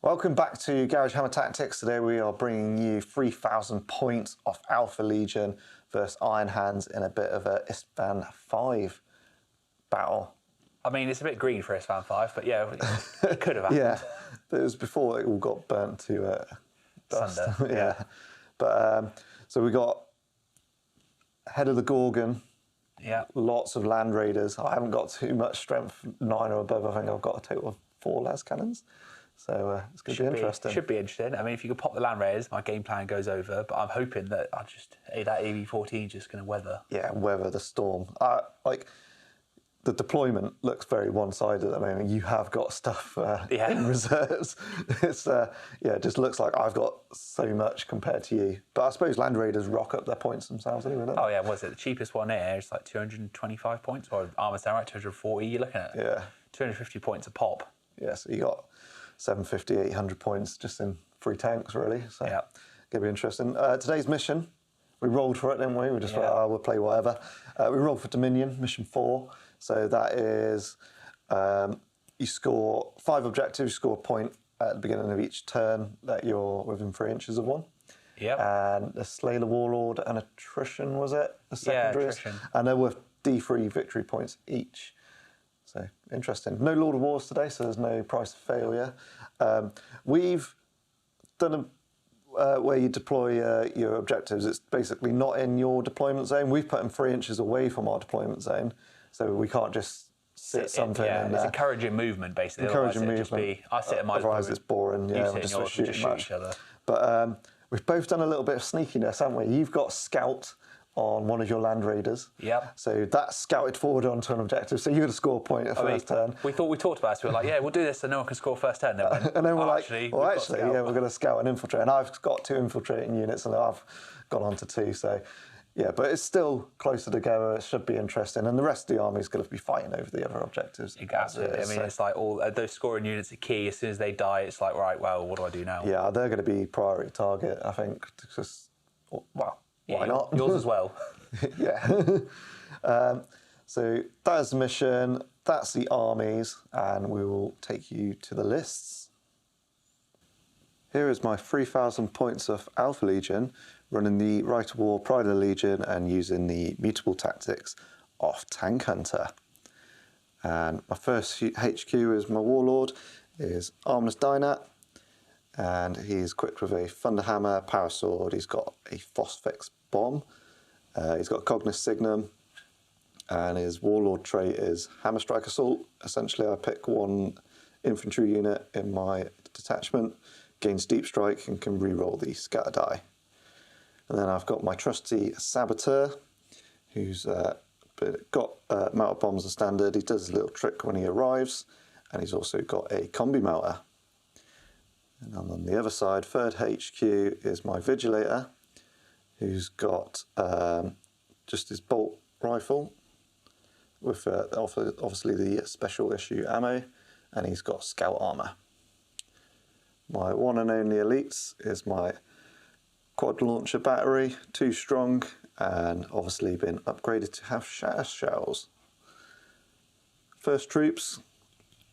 Welcome back to Garage Hammer Tactics. Today we are bringing you 3,000 points off Alpha Legion versus Iron Hands in a bit of a Istvaan 5 battle. I mean, it's a bit green for Istvaan 5, but yeah, it could have happened. Yeah, but it was before it all got burnt to dust. Sunder, yeah. But so we got Head of the Gorgon. Yeah. Lots of Land Raiders. I haven't got too much strength, 9 or above. I think I've got a total of 4 las cannons. So it's going to be interesting. Should be interesting. I mean, if you could pop the Land Raiders, my game plan goes over. But I'm hoping that that AV-14 is just going to weather. Yeah, weather the storm. Like the deployment looks very one-sided at the moment. You have got stuff in reserves. It's it just looks like I've got so much compared to you. But I suppose Land Raiders rock up their points themselves anyway, don't they? Oh yeah, was it the cheapest one here? It's like 225 points, or Armour's down right 240. You're looking at 250 points a pop. Yeah, so you got 750, 800 points just in 3 tanks, really. So yeah, gonna be interesting. Today's mission, we rolled for it, didn't we? We just thought, we'll play whatever. We rolled for Dominion, mission 4. So that is, you score 5 objectives, you score a point at the beginning of each turn that you're within 3 inches of one. Yep. And the Slay the Warlord and Attrition, was it? The secondaries? Attrition. And they're worth D3 victory points each. So interesting. No Lord of Wars today, so there's no price of failure. We've done where you deploy your objectives. It's basically not in your deployment zone. We've put them 3 inches away from our deployment zone, so we can't just sit something in there. It's encouraging movement, basically. Encouraging movement. I sit in my otherwise it's boring. Yeah, we're just shooting each other. But we've both done a little bit of sneakiness, haven't we? You've got Scout on one of your Land Raiders. Yep. So that's scouted forward onto an objective. So you're going to score a point at first turn. We talked about it. We were like, yeah, we'll do this so no one can score first turn. And then we're like, actually, we're going to scout and infiltrate. And I've got 2 infiltrating units and I've gone on to 2. So yeah, but it's still closer together. It should be interesting. And the rest of the army is going to be fighting over the other objectives. Absolutely. I mean, it's like all those scoring units are key. As soon as they die, it's like, right, well, what do I do now? Yeah, they're going to be priority target, I think. Just, well, why not? Yours as well. Yeah. So that is the mission. That's the armies. And we will take you to the lists. Here is my 3,000 points of Alpha Legion, running the Rite of War Pride of the Legion and using the mutable tactics of Tank Hunter. And my first HQ is my Warlord, is Armless Dynat, and he's equipped with a Thunderhammer, Power Sword. He's got a Phosphex Bomb. He's got a Cognus Signum, and his Warlord trait is Hammer Strike Assault. Essentially, I pick 1 infantry unit in my detachment, gains Deep Strike, and can reroll the Scatter die. And then I've got my trusty Saboteur, who's got Melter Bombs as standard. He does a little trick when he arrives, and he's also got a Combi Melter. And on the other side, 3rd HQ is my Vigilator, who's got just his bolt rifle with obviously the special issue ammo, and he's got scout armor. My one and only elites is my quad launcher battery, 2 strong, and obviously been upgraded to have shatter shells. First troops,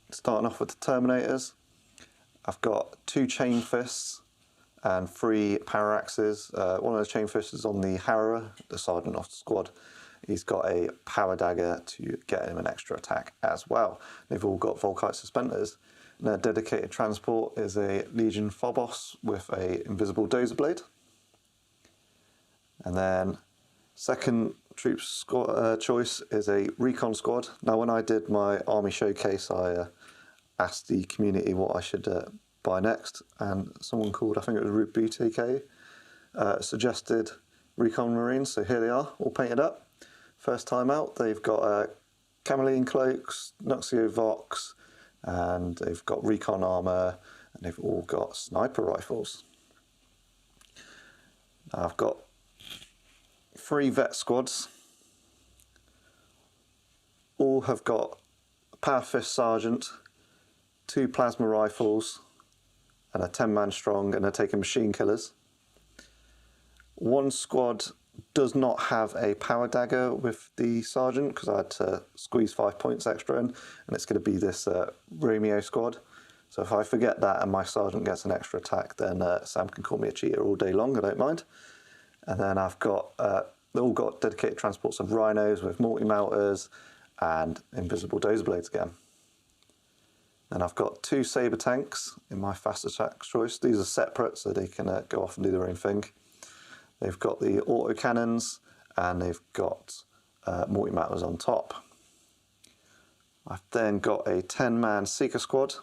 starting off with the Terminators. I've got 2 chain fists and 3 power axes. One of the chain fists is on the Harrower, the sergeant of the squad. He's got a power dagger to get him an extra attack as well. They've all got Volkite suspenders. And their dedicated transport is a Legion Phobos with a invisible dozer blade. And then second troops squad, choice is a Recon squad. Now when I did my army showcase, I asked the community what I should buy next, and someone called, I think it was Root BTK, suggested Recon Marines. So here they are, all painted up. First time out, they've got Cameline cloaks, Nuxio Vox, and they've got Recon armour, and they've all got sniper rifles. Now I've got 3 vet squads. All have got a Power Fist Sergeant, 2 plasma rifles, and a 10-man strong, and they're taking machine killers. 1 squad does not have a power dagger with the sergeant because I had to squeeze 5 points extra in, and it's going to be this Romeo squad. So if I forget that and my sergeant gets an extra attack, then Sam can call me a cheater all day long, I don't mind. And then I've got, they've all got dedicated transports of rhinos with multi-melters and invisible dozer blades again. And I've got 2 saber tanks in my fast attack choice. These are separate, so they can go off and do their own thing. They've got the auto cannons, and they've got multi-melters on top. I've then got a 10-man Seeker squad.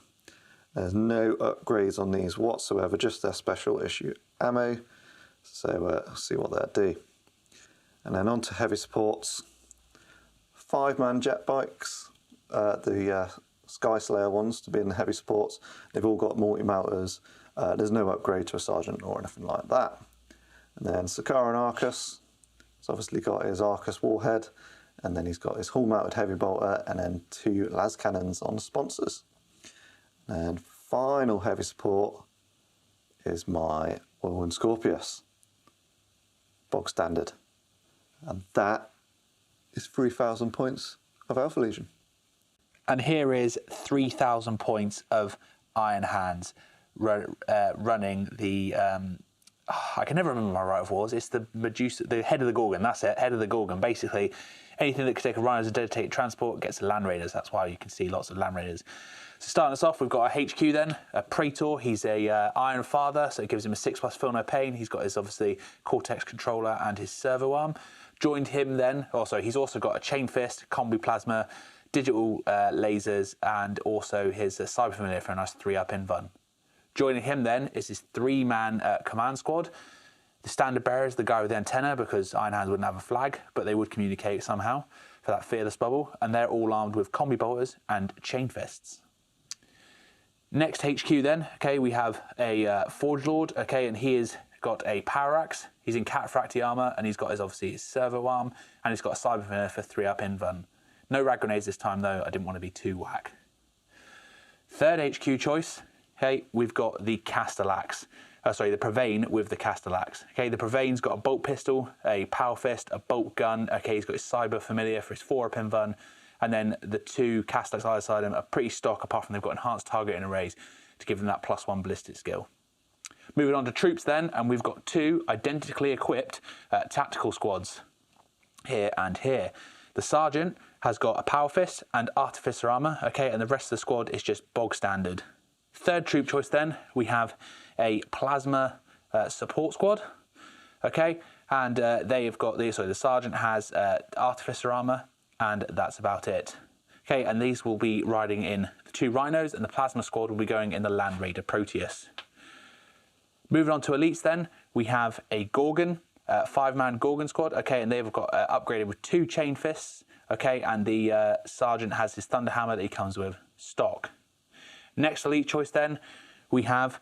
There's no upgrades on these whatsoever, just their special issue ammo. So I'll see what they'll do. And then on to heavy supports. 5-man jet bikes, the Sky Slayer ones to be in the heavy supports. They've all got multi-melters. There's no upgrade to a sergeant or anything like that. And then Sakaran Arcus. He's obviously got his Arcus warhead, and then he's got his hull-mounted heavy bolter, and then 2 las cannons on sponsors. And final heavy support is my Whirlwind Scorpius, bog standard, and that is 3,000 points of Alpha Legion. And here is 3,000 points of Iron Hands running the. I can never remember my right of wars. It's the Medusa, the head of the Gorgon. That's it, head of the Gorgon. Basically, anything that could take a rhino as a dedicated transport gets the Land Raiders. That's why you can see lots of Land Raiders. So starting us off, we've got a HQ then, a Praetor. He's a Iron Father, so it gives him a 6+ feel no pain. He's got his obviously Cortex controller and his servo arm. Joined him then. Also, he's also got a Chain Fist, Combi Plasma, digital lasers, and also his Cyber Familiar for a nice 3-up invuln. Joining him then is his 3-man command squad. The standard bearer is the guy with the antenna, because Iron Hands wouldn't have a flag, but they would communicate somehow for that fearless bubble. And they're all armed with combi bolters and chain fists. Next HQ then, okay, we have a Forge Lord, okay, and he has got a power axe. He's in cataphracti armor, and he's got obviously his servo arm, and he's got a cyber familiar for 3-up invuln. No rad grenades this time though. I didn't want to be too whack. Third HQ choice. Okay, we've got the Castellax. The Provane with the Castellax. Okay, the Provane's got a bolt pistol, a power fist, a bolt gun. Okay, he's got his cyber familiar for his 4-up invuln, and then the 2 Castellax either side of him are pretty stock, apart from they've got enhanced target and arrays to give them that +1 ballistic skill. Moving on to troops then, and we've got 2 identically equipped tactical squads here and here. The Sergeant has got a power fist and artificer armor. Okay, and the rest of the squad is just bog standard. Third troop choice then, we have a plasma support squad, okay, and they've got the sergeant has artificer armor, and that's about it. Okay, and these will be riding in the 2 rhinos, and the plasma squad will be going in the Land Raider Proteus. Moving on to elites then, we have a Gorgon, 5-man Gorgon squad, okay, and they've got upgraded with 2 chain fists, okay, and the sergeant has his thunder hammer that he comes with stock. Next elite choice then, we have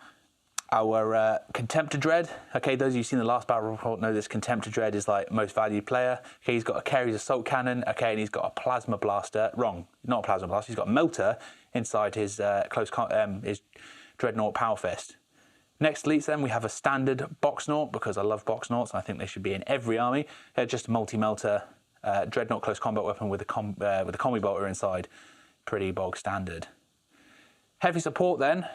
our Contempt of Dread. Okay, those of you who've seen the last battle report know this Contempt of Dread is like most valued player. Okay, he's got a Carey's assault cannon. Okay, and he's got a plasma blaster. Wrong, not a plasma blaster. He's got a melter inside his his Dreadnought power fist. Next elites then, we have a standard Boxnaut, because I love Boxnauts and I think they should be in every army. Just a multi-melter Dreadnought close combat weapon with a combi bolter inside. Pretty bog standard. Heavy support then,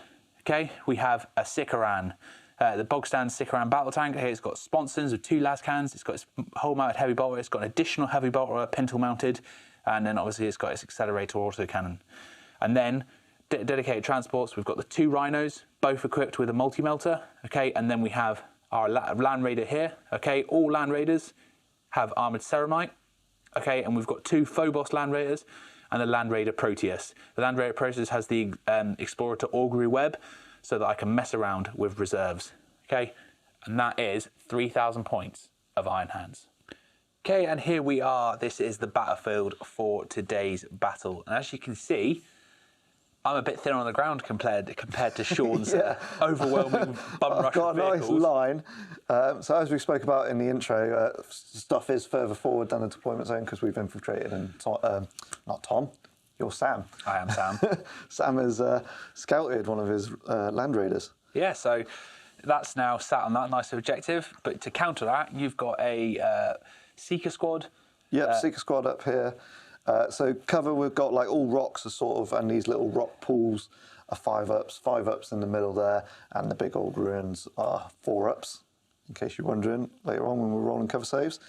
okay, we have a Sikaran, the bog stand Sikaran battle tank. Okay, it's got sponsons with 2 las cans, it's got its hull mounted heavy bolter, it's got an additional heavy bolter pintle mounted, and then obviously it's got its accelerator auto cannon. And then dedicated transports, we've got the 2 rhinos, both equipped with a multi-melter, okay, and then we have our Land Raider here, okay, all Land Raiders have armoured ceramite, okay, and we've got 2 Phobos Land Raiders, and the Land Raider Proteus. The Land Raider Proteus has the Explorer to Augury Web, so that I can mess around with reserves. Okay, and that is 3,000 points of Iron Hands. Okay, and here we are. This is the battlefield for today's battle. And as you can see, I'm a bit thin on the ground compared to Sean's overwhelming bum rush of vehicles. I've got a nice line. So as we spoke about in the intro, stuff is further forward than the deployment zone because we've infiltrated, and not Tom, you're Sam. I am Sam. Sam has scouted one of his Land Raiders. Yeah, so that's now sat on that nice objective. But to counter that, you've got a Seeker squad. Yep, Seeker squad up here. So cover, we've got like all rocks are sort of, and these little rock pools are 5-ups in the middle there, and the big old ruins are 4-ups, in case you're wondering later on when we're rolling cover saves.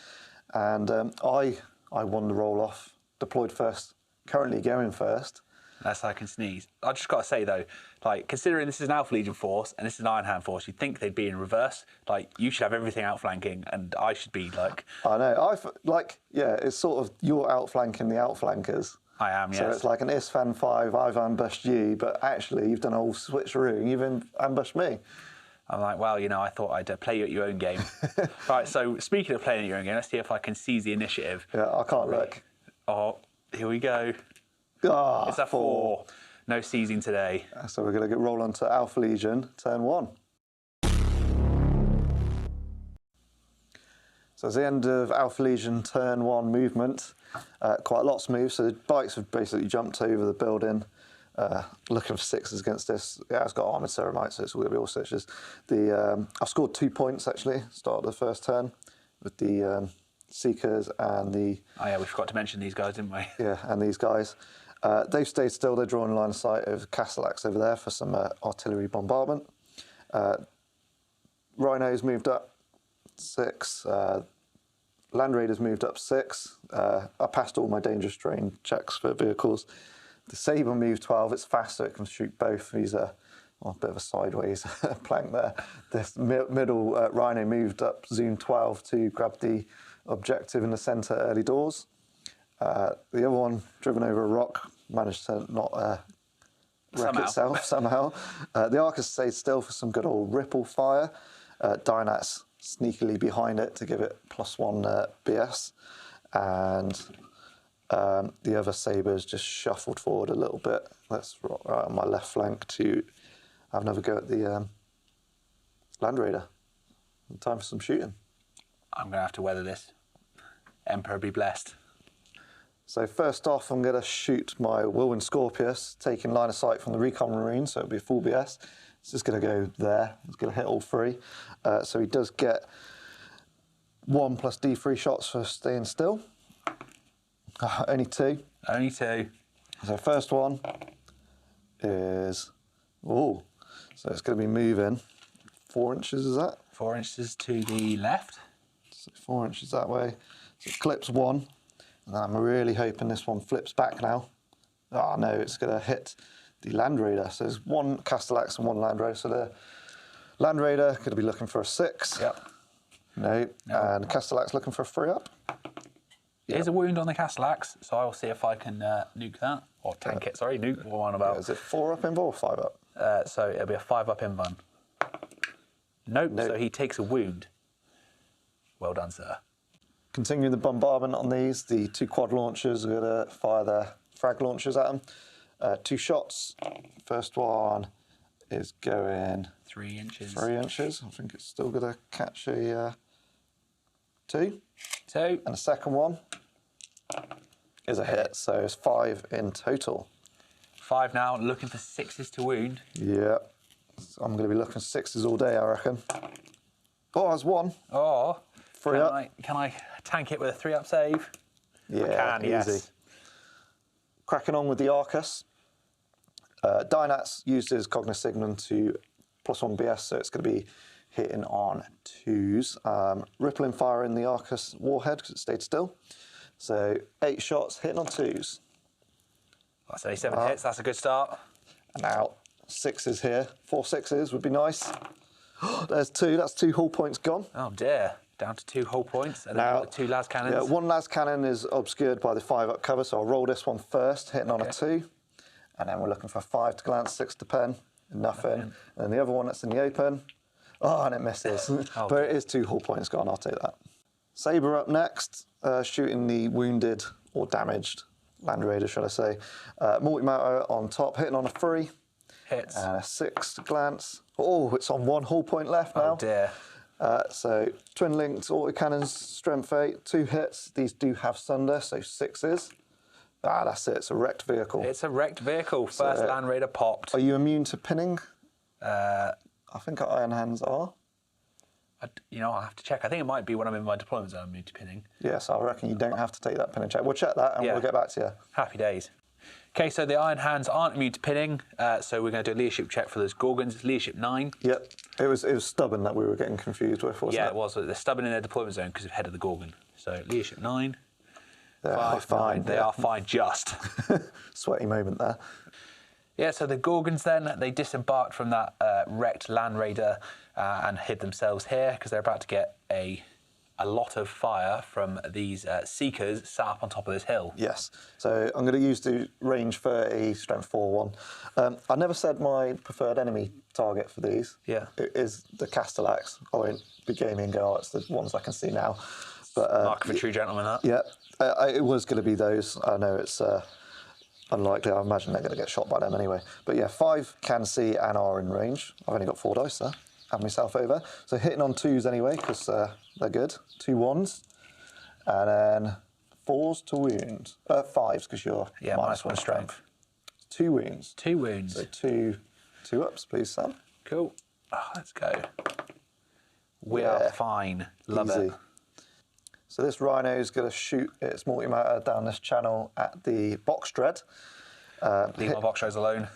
And I won the roll off, deployed first, currently going first. That's how I can sneeze. I just got to say though, like considering this is an Alpha Legion force and this is an Iron Hand force, you'd think they'd be in reverse. Like you should have everything outflanking, and I should be like. I know. It's sort of you're outflanking the outflankers. I am, yes. So it's like an Istvaan 5, I've ambushed you, but actually you've done a whole switcheroo and you've ambushed me. I'm like, well, I thought I'd play you at your own game. Right, so speaking of playing at your own game, let's see if I can seize the initiative. Yeah, I can't look. Oh, here we go. It's a 4. No seizing today. So we're going to roll on to Alpha Legion, turn 1. So it's the end of Alpha Legion turn 1 movement. Quite a lot's moved, so the bikes have basically jumped over the building, looking for 6s against this. Yeah, it's got armoured ceramite, so it's all going to be all 6s. I scored 2 points actually, start of the first turn, with the Seekers and the... Oh yeah, we forgot to mention these guys, didn't we? Yeah, and these guys. They've stayed still, they're drawing line of sight of Castellax over there for some artillery bombardment. Rhinos moved up 6. Land Raiders moved up 6. I passed all my dangerous terrain checks for vehicles. The Sabre moved 12. It's fast, so it can shoot both. He's a bit of a sideways plank there. This middle Rhino moved up zoom 12 to grab the objective in the centre early doors. The other one, driven over a rock, managed to not wreck itself somehow. The Arcus stayed still for some good old ripple fire. Dynat's sneakily behind it to give it +1 BS. And the other Sabres just shuffled forward a little bit. That's right on my left flank to have another go at the Land Raider. Time for some shooting. I'm going to have to weather this. Emperor be blessed. So first off, I'm going to shoot my Whirlwind Scorpius, taking line of sight from the Recon Marines, so it'll be a full BS. It's just going to go there. It's going to hit all 3. So he does get 1 plus D3 shots for staying still. Only 2. Only 2. So first one is... Oh, so it's going to be moving 4 inches, is that? 4 inches to the left. So 4 inches that way. So it clips 1. And I'm really hoping this one flips back now. Oh no, it's going to hit the Land Raider. So there's 1 Castellax and 1 Land Raider. So the Land Raider could be looking for a 6. Yep. No. And Castellax looking for a 3-up. There's a wound on the Castellax, so I will see if I can nuke that. Or tank it, sorry, nuke. What one about? Yeah, is it 4-up inv or 5-up? So it'll be a 5-up inv. Nope, so he takes a wound. Well done, sir. Continuing the bombardment on these, the 2 quad launchers are going to fire their frag launchers at them. 2 shots. First one is going 3 inches. 3 inches. I think it's still going to catch a 2. 2. And the second one is a hit, so it's 5 in total. 5 now, looking for 6s to wound. Yeah. So I'm going to be looking for 6s all day, I reckon. Oh, there's 1. Oh. 3-up. Can I tank it with a 3-up save? Yeah, I can, easy. yes. Cracking on with the Arcus. Dynat's used his Cognoscignum to +1 BS, so it's going to be hitting on 2s. Rippling fire in the Arcus warhead because it stayed still. So 8 shots hitting on 2s. That's only 7 hits, that's a good start. And now 6s here. 4 6s would be nice. There's 2, that's 2 hull points gone. Oh dear, down to 2 hull points and now 2 las cannons. Yeah, 1 las cannon is obscured by the 5-up cover, so I'll roll this one first, hitting on a 2. And then we're looking for a 5 to glance, 6 to pen, nothing. And then the other one that's in the open, oh, and it misses. But it is 2 hull points gone, I'll take that. Sabre up next, shooting the wounded or damaged Land Raider, should I say. Multi-motor on top, hitting on a 3. Hits. And a 6 to glance. Oh, it's on 1 hull point left now. Oh dear. So twin linked autocannons, strength 8, 2 hits. These do have sunder, so 6s. Ah, that's it. It's a wrecked vehicle. It's a wrecked vehicle. First Land Raider popped. Are you immune to pinning? I think our Iron Hands are. I'll have to check. I think it might be when I'm in my deployment zone, I'm moved to pinning. Yes, I reckon you don't have to take that pinning check. We'll check that and we'll get back to you. Happy days. Okay, so the Iron Hands aren't immune to pinning, so we're going to do a leadership check for those Gorgons. It's leadership 9. Yep. It was stubborn that we were getting confused with, wasn't it? Yeah, it was. They're stubborn in their deployment zone because of head of the Gorgon. So leadership 9. They are fine. They are fine just. Sweaty moment there. Yeah, so the Gorgons then, they disembarked from that wrecked Land Raider and hid themselves here because they're about to get a lot of fire from these Seekers sat up on top of this hill. Yes. So I'm going to use the range 30, strength 4 one. I never said my preferred enemy target for these. Yeah. It is the Castellax. I won't be gaming and go, it's the ones I can see now. But Mark of a true gentleman, that. Yeah. It was going to be those. I know it's unlikely. I imagine they're going to get shot by them anyway. But yeah, 5 can see and are in range. I've only got 4 dice there. Have myself over. So hitting on 2s anyway, because they're good. 2 1s. And then 4s to wound. 5s, because you're -1 strength. 2 wounds. 2 wounds. So 2 ups, please, Sam. Cool. Let's go. We are fine. Love Easy. it. So this Rhino is going to shoot its multi-motor down this channel at the Box Dread. Leave my box shows alone.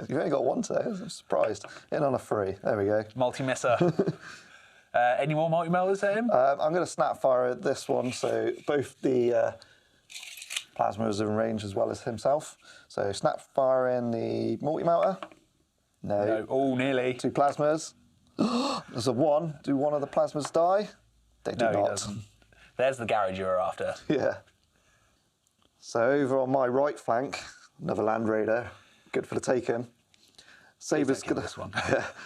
You've only got 1 today. I'm surprised. In on a 3. There we go. Multi-misser. Any more multi-melters at him? I'm going to snap fire at this one. So both the plasmas are in range as well as himself. So snap fire in the multi-motor. No. Oh, nearly. 2 plasmas. There's a 1. Do one of the plasmas die? They do No, not. he doesn't. There's the garage you were after. Yeah. So over on my right flank, another Land Raider, good for the taken. Saber's gonna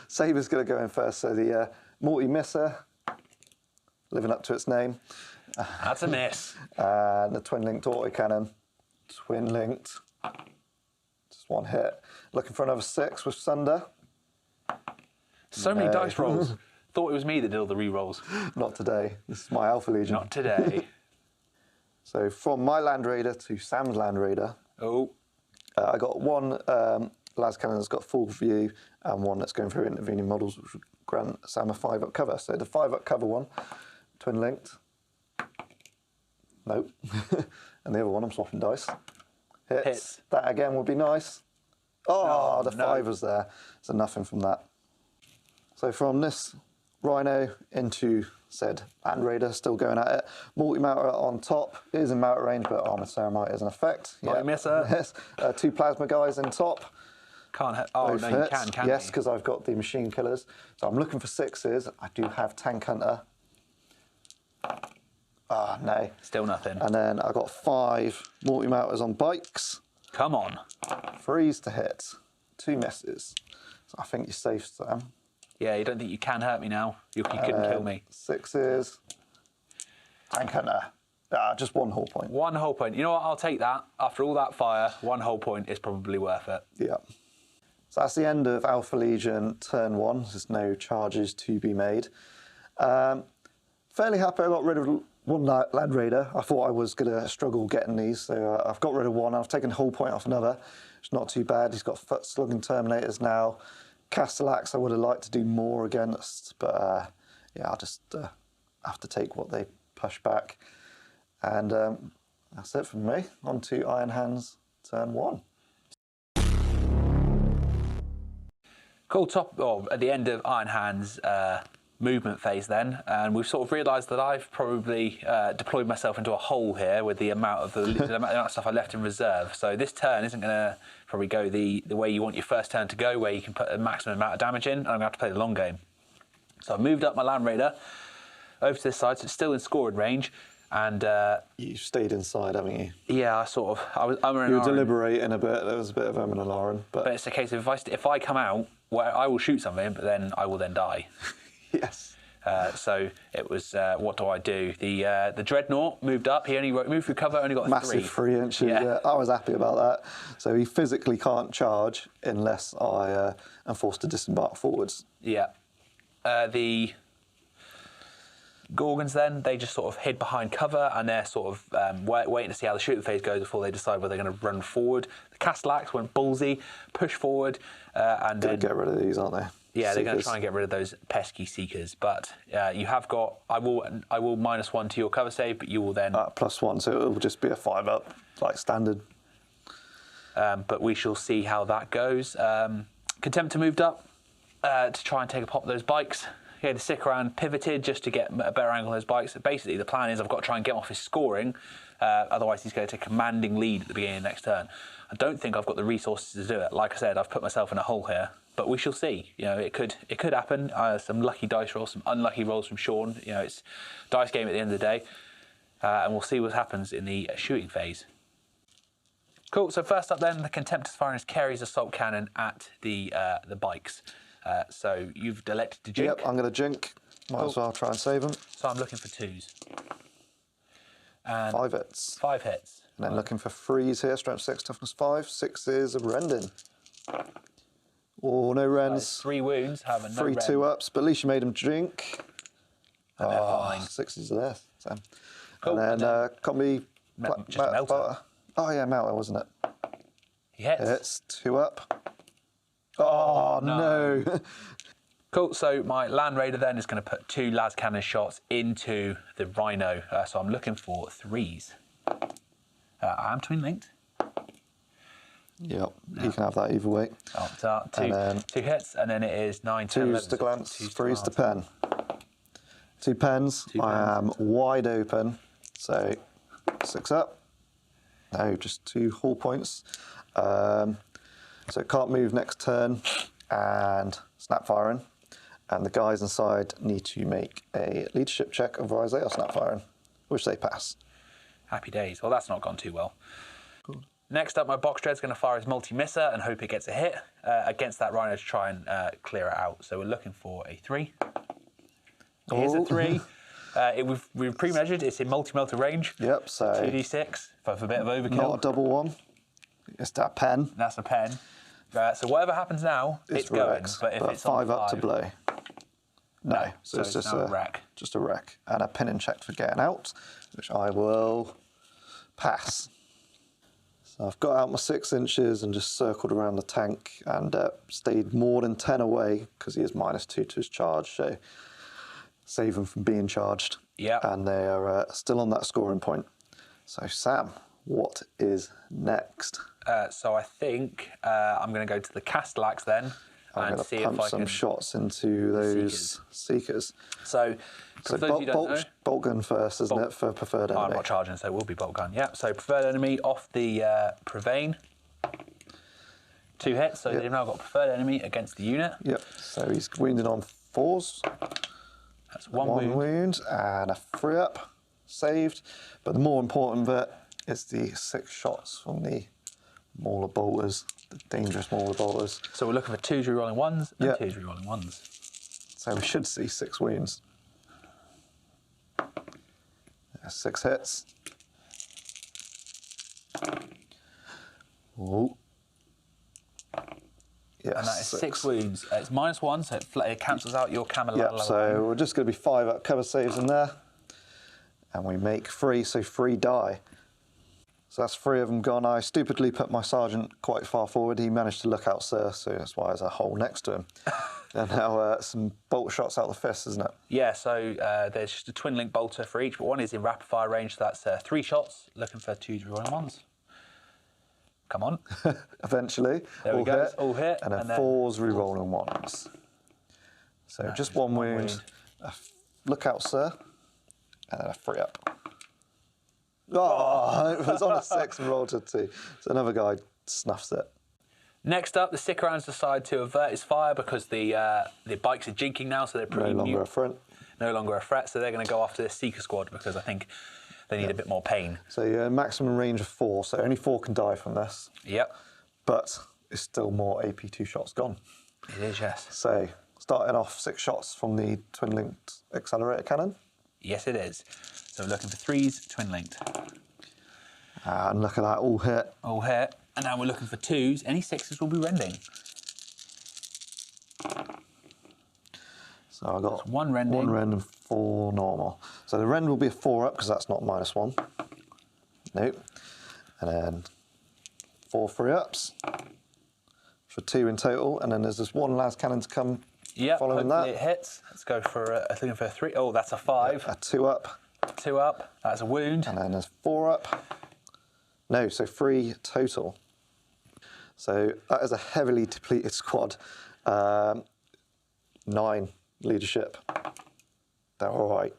Saber's gonna go in first. So the multi-misser, living up to its name. That's a miss. And the twin-linked autocannon, twin-linked, just 1 hit. Looking for another 6 with Sunder. So many dice rolls. Thought it was me that did all the re-rolls. Not today. This is my Alpha Legion. Not today. So from my Land Raider to Sam's Land Raider. Oh. I got 1 las cannon that's got full view and 1 that's going through intervening models, which would grant Sam a 5-up cover. So the 5-up cover one, twin linked. Nope. And the other one, I'm swapping dice. Hits. That again would be nice. Oh, the 5 was there. So nothing from that. So from this Rhino into said Land Raider, still going at it. Multi-motor on top. It is in motor range, but Armoured Ceramite is in effect. Multi-misser. Yes. 2 plasma guys in top. Can't hit. Oh, Both no, hits. you can Yes, you? because I've got the machine killers. So I'm looking for 6s. I do have Tank Hunter. No. Still nothing. And then I got 5 multi-motors on bikes. Come on. 3s to hit. 2 misses. So I think you're safe, Sam. Yeah, you don't think you can hurt me now? You couldn't kill me. 6s. Tank Hunter. Just 1 whole point. 1 whole point. You know what? I'll take that. After all that fire, 1 whole point is probably worth it. Yeah. So that's the end of Alpha Legion turn 1. There's no charges to be made. Fairly happy I got rid of 1 Land Raider. I thought I was going to struggle getting these, so I've got rid of 1. I've taken whole point off another. It's not too bad. He's got foot slugging Terminators now. Castellax I would have liked to do more against, but yeah, I'll just have to take what they push back. And that's it from me. On to Iron Hands turn 1. Cool. At the end of Iron Hands movement phase then, and we've sort of realised that I've probably deployed myself into a hole here with the amount of the amount of stuff I left in reserve. So this turn isn't going to probably go the way you want your first turn to go, where you can put a maximum amount of damage in, and I'm going to have to play the long game. So I moved up my Land Raider over to this side, so it's still in scoring range. And You've stayed inside, haven't you? yeah, I was You were deliberating a bit. There was a bit of and ahhing, but it's a case of if I come out, well, I will shoot something, but then I will then die. Yes. So it was, what do I do? The Dreadnought moved up. He only moved through cover, only got Massive 3 inches. Yeah. I was happy about that. So he physically can't charge unless I am forced to disembark forwards. Yeah. The Gorgons then, they just sort of hid behind cover, and they're sort of waiting to see how the shooting phase goes before they decide whether they're going to run forward. The Castellax went ballsy, push forward, and then Get rid of these, aren't they? Yeah, they're going to Seekers. try and get rid of those pesky Seekers. But you have got... I will -1 to your cover save, but you will then... +1, so it will just be a 5-up, like standard. But we shall see how that goes. Contemptor moved up to try and take a pop at those bikes. He had to stick around, pivoted just to get a better angle on those bikes. Basically, the plan is I've got to try and get him off his scoring. Otherwise, he's going to take a commanding lead at the beginning of next turn. I don't think I've got the resources to do it. Like I said, I've put myself in a hole here. But we shall see. You know, it could happen. Some lucky dice rolls, some unlucky rolls from Sean. You know, it's a dice game at the end of the day. And we'll see what happens in the shooting phase. Cool, so first up then, the Contempt of Dread carries assault cannon at the bikes. So you've elected to jink. Yep, I'm going to jink. Might as well try and save them. So I'm looking for 2s. And 5 hits. 5 hits. And then looking for 3s here, strength 6, toughness 5. 6 is a rending. Oh, no rends. 3 wounds, having no 3 rend. 2-ups, but at least you made them drink. And they're fine. 6 is there. So. Cool, And then can't be... just melter. Oh yeah, melter, wasn't it? He hits. It's 2 up. Oh, no. Cool, so my Land Raider then is going to put 2 las cannon shots into the Rhino. So I'm looking for 3s. I am twin linked. Yep, you can have that either way. Two hits, and then it is 9, 10, 11. 2s to glance, 2s 3s to pen. 2 pens. 2 I am wide open, so 6 up. No, just 2 hull points. So it can't move next turn and snap firing. And the guys inside need to make a leadership check, otherwise they are snap firing, which they pass. Happy days. Well, that's not gone too well. Good. Next up, my Box Dread's going to fire his multi-misser and hope it gets a hit against that Rhino to try and clear it out. So we're looking for a 3. Here's a 3. We've pre-measured. It's in multi-melter range. Yep, so 2d6 for a bit of overkill. not a double one. It's that pen. That's a pen. So whatever happens now, it's going. But if it's 5 on up to blow. No, so it's just a wreck. Just a wreck. And a pinning check for getting out, which I will pass. So I've got out my 6 inches and just circled around the tank and stayed more than 10 away because he is -2 to his charge, so save him from being charged. Yeah. And they are still on that scoring point. So Sam, what is next? So I think I'm going to go to the Castellax then. I'm going to pump some shots into those Seekers. So for those you don't know, bolt gun first, isn't it, for preferred enemy? I'm not charging, so it will be bolt gun. Yeah, so preferred enemy off the Prevain. 2 hits, so they've now got preferred enemy against the unit. Yep, so he's wounded on 4s. That's one wound and a 3-up saved. But the more important bit is the 6 shots from the Mauler bolters, the dangerous Mauler bolters. So we're looking for 2s rerolling 1s and 2s rerolling 1s. So we should see 6 wounds. 6 hits. Ooh. Yes, and that is 6 wounds. It's -1, so it cancels out your Camelot. Yep, so we're just going to be 5 up cover saves in there. And we make 3, so 3 die. So that's 3 of them gone. I stupidly put my sergeant quite far forward. He managed to look out, sir, so that's why there's a hole next to him. And now some bolt shots out the fist, isn't it? Yeah, so there's just a twin link bolter for each, but one is in rapid fire range, so that's 3 shots, looking for 2s rerolling 1s. Come on. Eventually. There we go, all hit. And then 4s rerolling 1s. So no, just one wound. Look out, sir. And then a 3-up. Oh, it was on a 6 and rolled to 2. So another guy snuffs it. Next up, the stick-arounds decide to avert his fire because the bikes are jinking now, so they're pretty no longer a threat. No longer a threat, so they're going to go after the Seeker squad because I think they need a bit more pain. So maximum range of 4, so only 4 can die from this. Yep. But it's still more AP2 shots gone. It is, yes. So starting off 6 shots from the twin-linked accelerator cannon. Yes, it is. So we're looking for 3s, twin-linked. And look at that, all hit. All hit. And now we're looking for 2s. Any 6s will be rending. So I got one rending. 1 rend and 4 normal. So the rend will be a 4-up because that's not -1. Nope. And then 4 3-ups for 2 in total. And then there's this 1 las cannon to come Yep, following hopefully that. it hits. Let's go for I think for a 3. Oh, that's a 5. A 2 up. 2 up. That's a wound. And then there's 4 up. No, so 3 total. So that is a heavily depleted squad. 9 leadership. They're all right.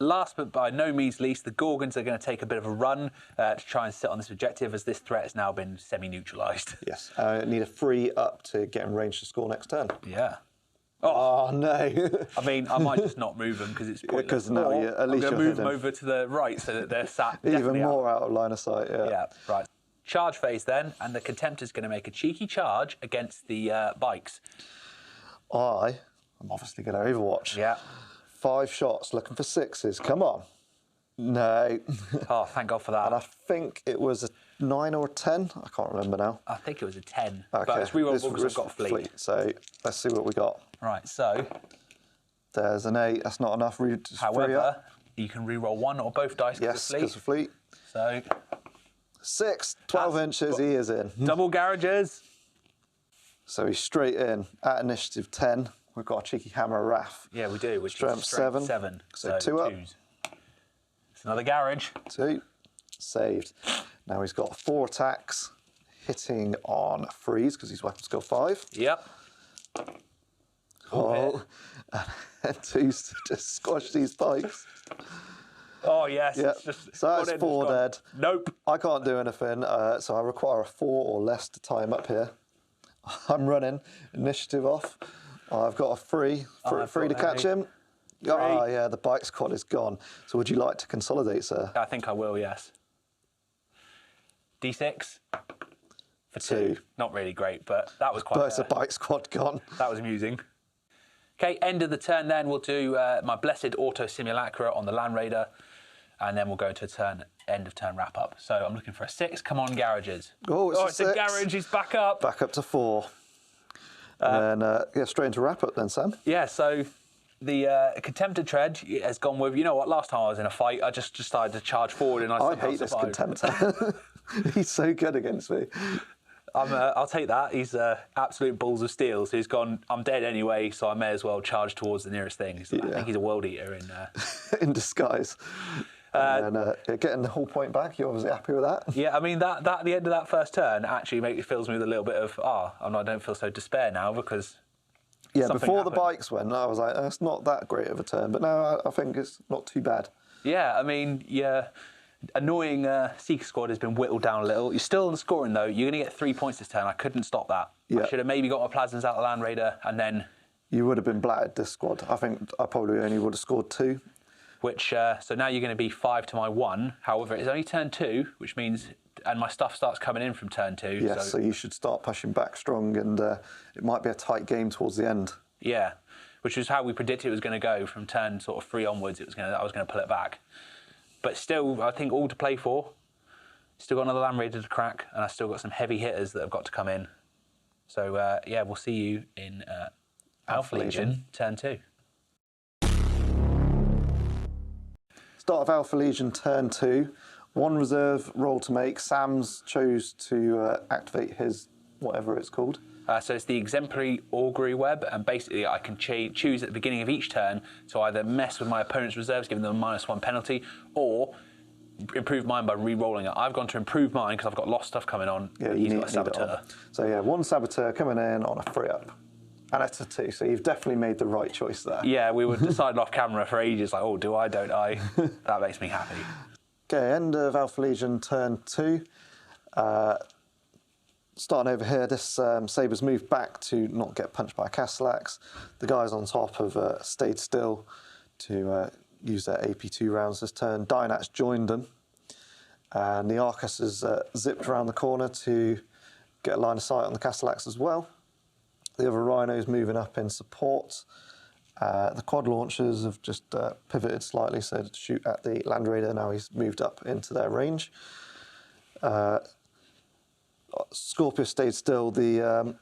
Last but by no means least, the Gorgons are going to take a bit of a run to try and sit on this objective, as this threat has now been semi-neutralised. Yes. Need a 3 up to get in range to score next turn. Yeah. Oh, no. I mean, I might just not move them because it's pointless. Because now Or at least I'm going to you're move them hidden. over to the right so that they're sat Even definitely more out of line of sight, yeah. Yeah, right. Charge phase then, and the Contemptor's going to make a cheeky charge against the bikes. I'm obviously going to overwatch. Yeah. 5 shots, looking for 6s. Come on. No. Oh, thank God for that. And I think it was a 9 or a 10. I can't remember now. I think it was a 10. Okay. But it's rerollable because I've got a fleet. So let's see what we got. Right, so... There's an 8. That's not enough. However, you can reroll 1 or both dice because Yes, of because of fleet. So... 6. 12 inches, he is in. Double garages. So he's straight in. At initiative 10, we've got a cheeky hammer Wrath. Yeah, we do, which Strength is strength 7. 7. So 2 up. 2s. It's another garage. 2. Saved. Now he's got 4 attacks, hitting on 3s because he's weapon skill 5. Yep. Oh, and 2s to just squash these bikes. Oh, yes. Yeah. It's just, So that's 4 dead. Nope. I can't do anything, so I require a 4 or less to tie him up here. I'm running. Initiative off. I've got a 3. Free to catch him. Oh, yeah, the bike squad is gone. So would you like to consolidate, sir? I think I will, yes. D6 for 2. Not really great, but that was quite... But it's a bike squad gone. That was amusing. Okay, end of the turn then. We'll do my Blessed Auto Simulacra on the Land Raider, and then we'll go to a turn, end of turn wrap up. So I'm looking for a 6. Come on, garages. Oh, it's a it's 6. a garage. He's back up. Back up to 4. And then, straight into wrap up then, Sam. Yeah, so the Contempt of Dread has gone with, you know what, last time I was in a fight, I just decided to charge forward and I I somehow hate this survived. Contemptor. He's so good against me. I'll take that. He's absolute balls of steel. So he's gone, I'm dead anyway, so I may as well charge towards the nearest thing. I think he's a world eater in... In disguise. And getting the whole point back, you're obviously happy with that? Yeah, I mean, that at the end of that first turn actually fills me with a little bit of, I don't feel so despair now because Yeah, something before the happened. bikes went, I was like, it's not that great of a turn. But now I think it's not too bad. Yeah, I mean, annoying Seeker squad has been whittled down a little. You're still scoring, though. You're going to get 3 points this turn. I couldn't stop that. Yeah. I should have maybe got my plasmas out of Land Raider and then... You would have been blattered this squad. I think I probably only would have scored 2. Which, so now you're going to be 5 to my 1. However, it's only turn 2, which means... And my stuff starts coming in from turn 2. Yes, so you should start pushing back strong, and it might be a tight game towards the end. Yeah, which was how we predicted it was going to go from turn sort of 3 onwards. I was going to pull it back. But still, I think all to play for. Still got another Land Raider to crack, and I've still got some heavy hitters that have got to come in. So, yeah, we'll see you in Alpha Legion, turn 2. Start of Alpha Legion, turn 2. 1 reserve roll to make. Sam's chose to activate his, whatever it's called. So it's the Exemplary Augury Web, and basically I can choose at the beginning of each turn to either mess with my opponent's reserves, giving them a -1 penalty, or improve mine by re-rolling it. I've gone to improve mine because I've got lost stuff coming on. Yeah, He's got a need it Saboteur. on. So yeah, 1 Saboteur coming in on a 3-up. And it's a 2, so you've definitely made the right choice there. Yeah, we were deciding off camera for ages, like, oh, do I, don't I? That makes me happy. Okay, end of Alpha Legion, turn 2. Starting over here, this Saber's moved back to not get punched by a Castellax. The guys on top have stayed still to use their AP2 rounds this turn. Dynat's joined them. And the Arcus has zipped around the corner to get a line of sight on the Castellax as well. The other Rhino's moving up in support. The quad launchers have just pivoted slightly, so to shoot at the Land Raider. Now he's moved up into their range. Scorpio stayed still. The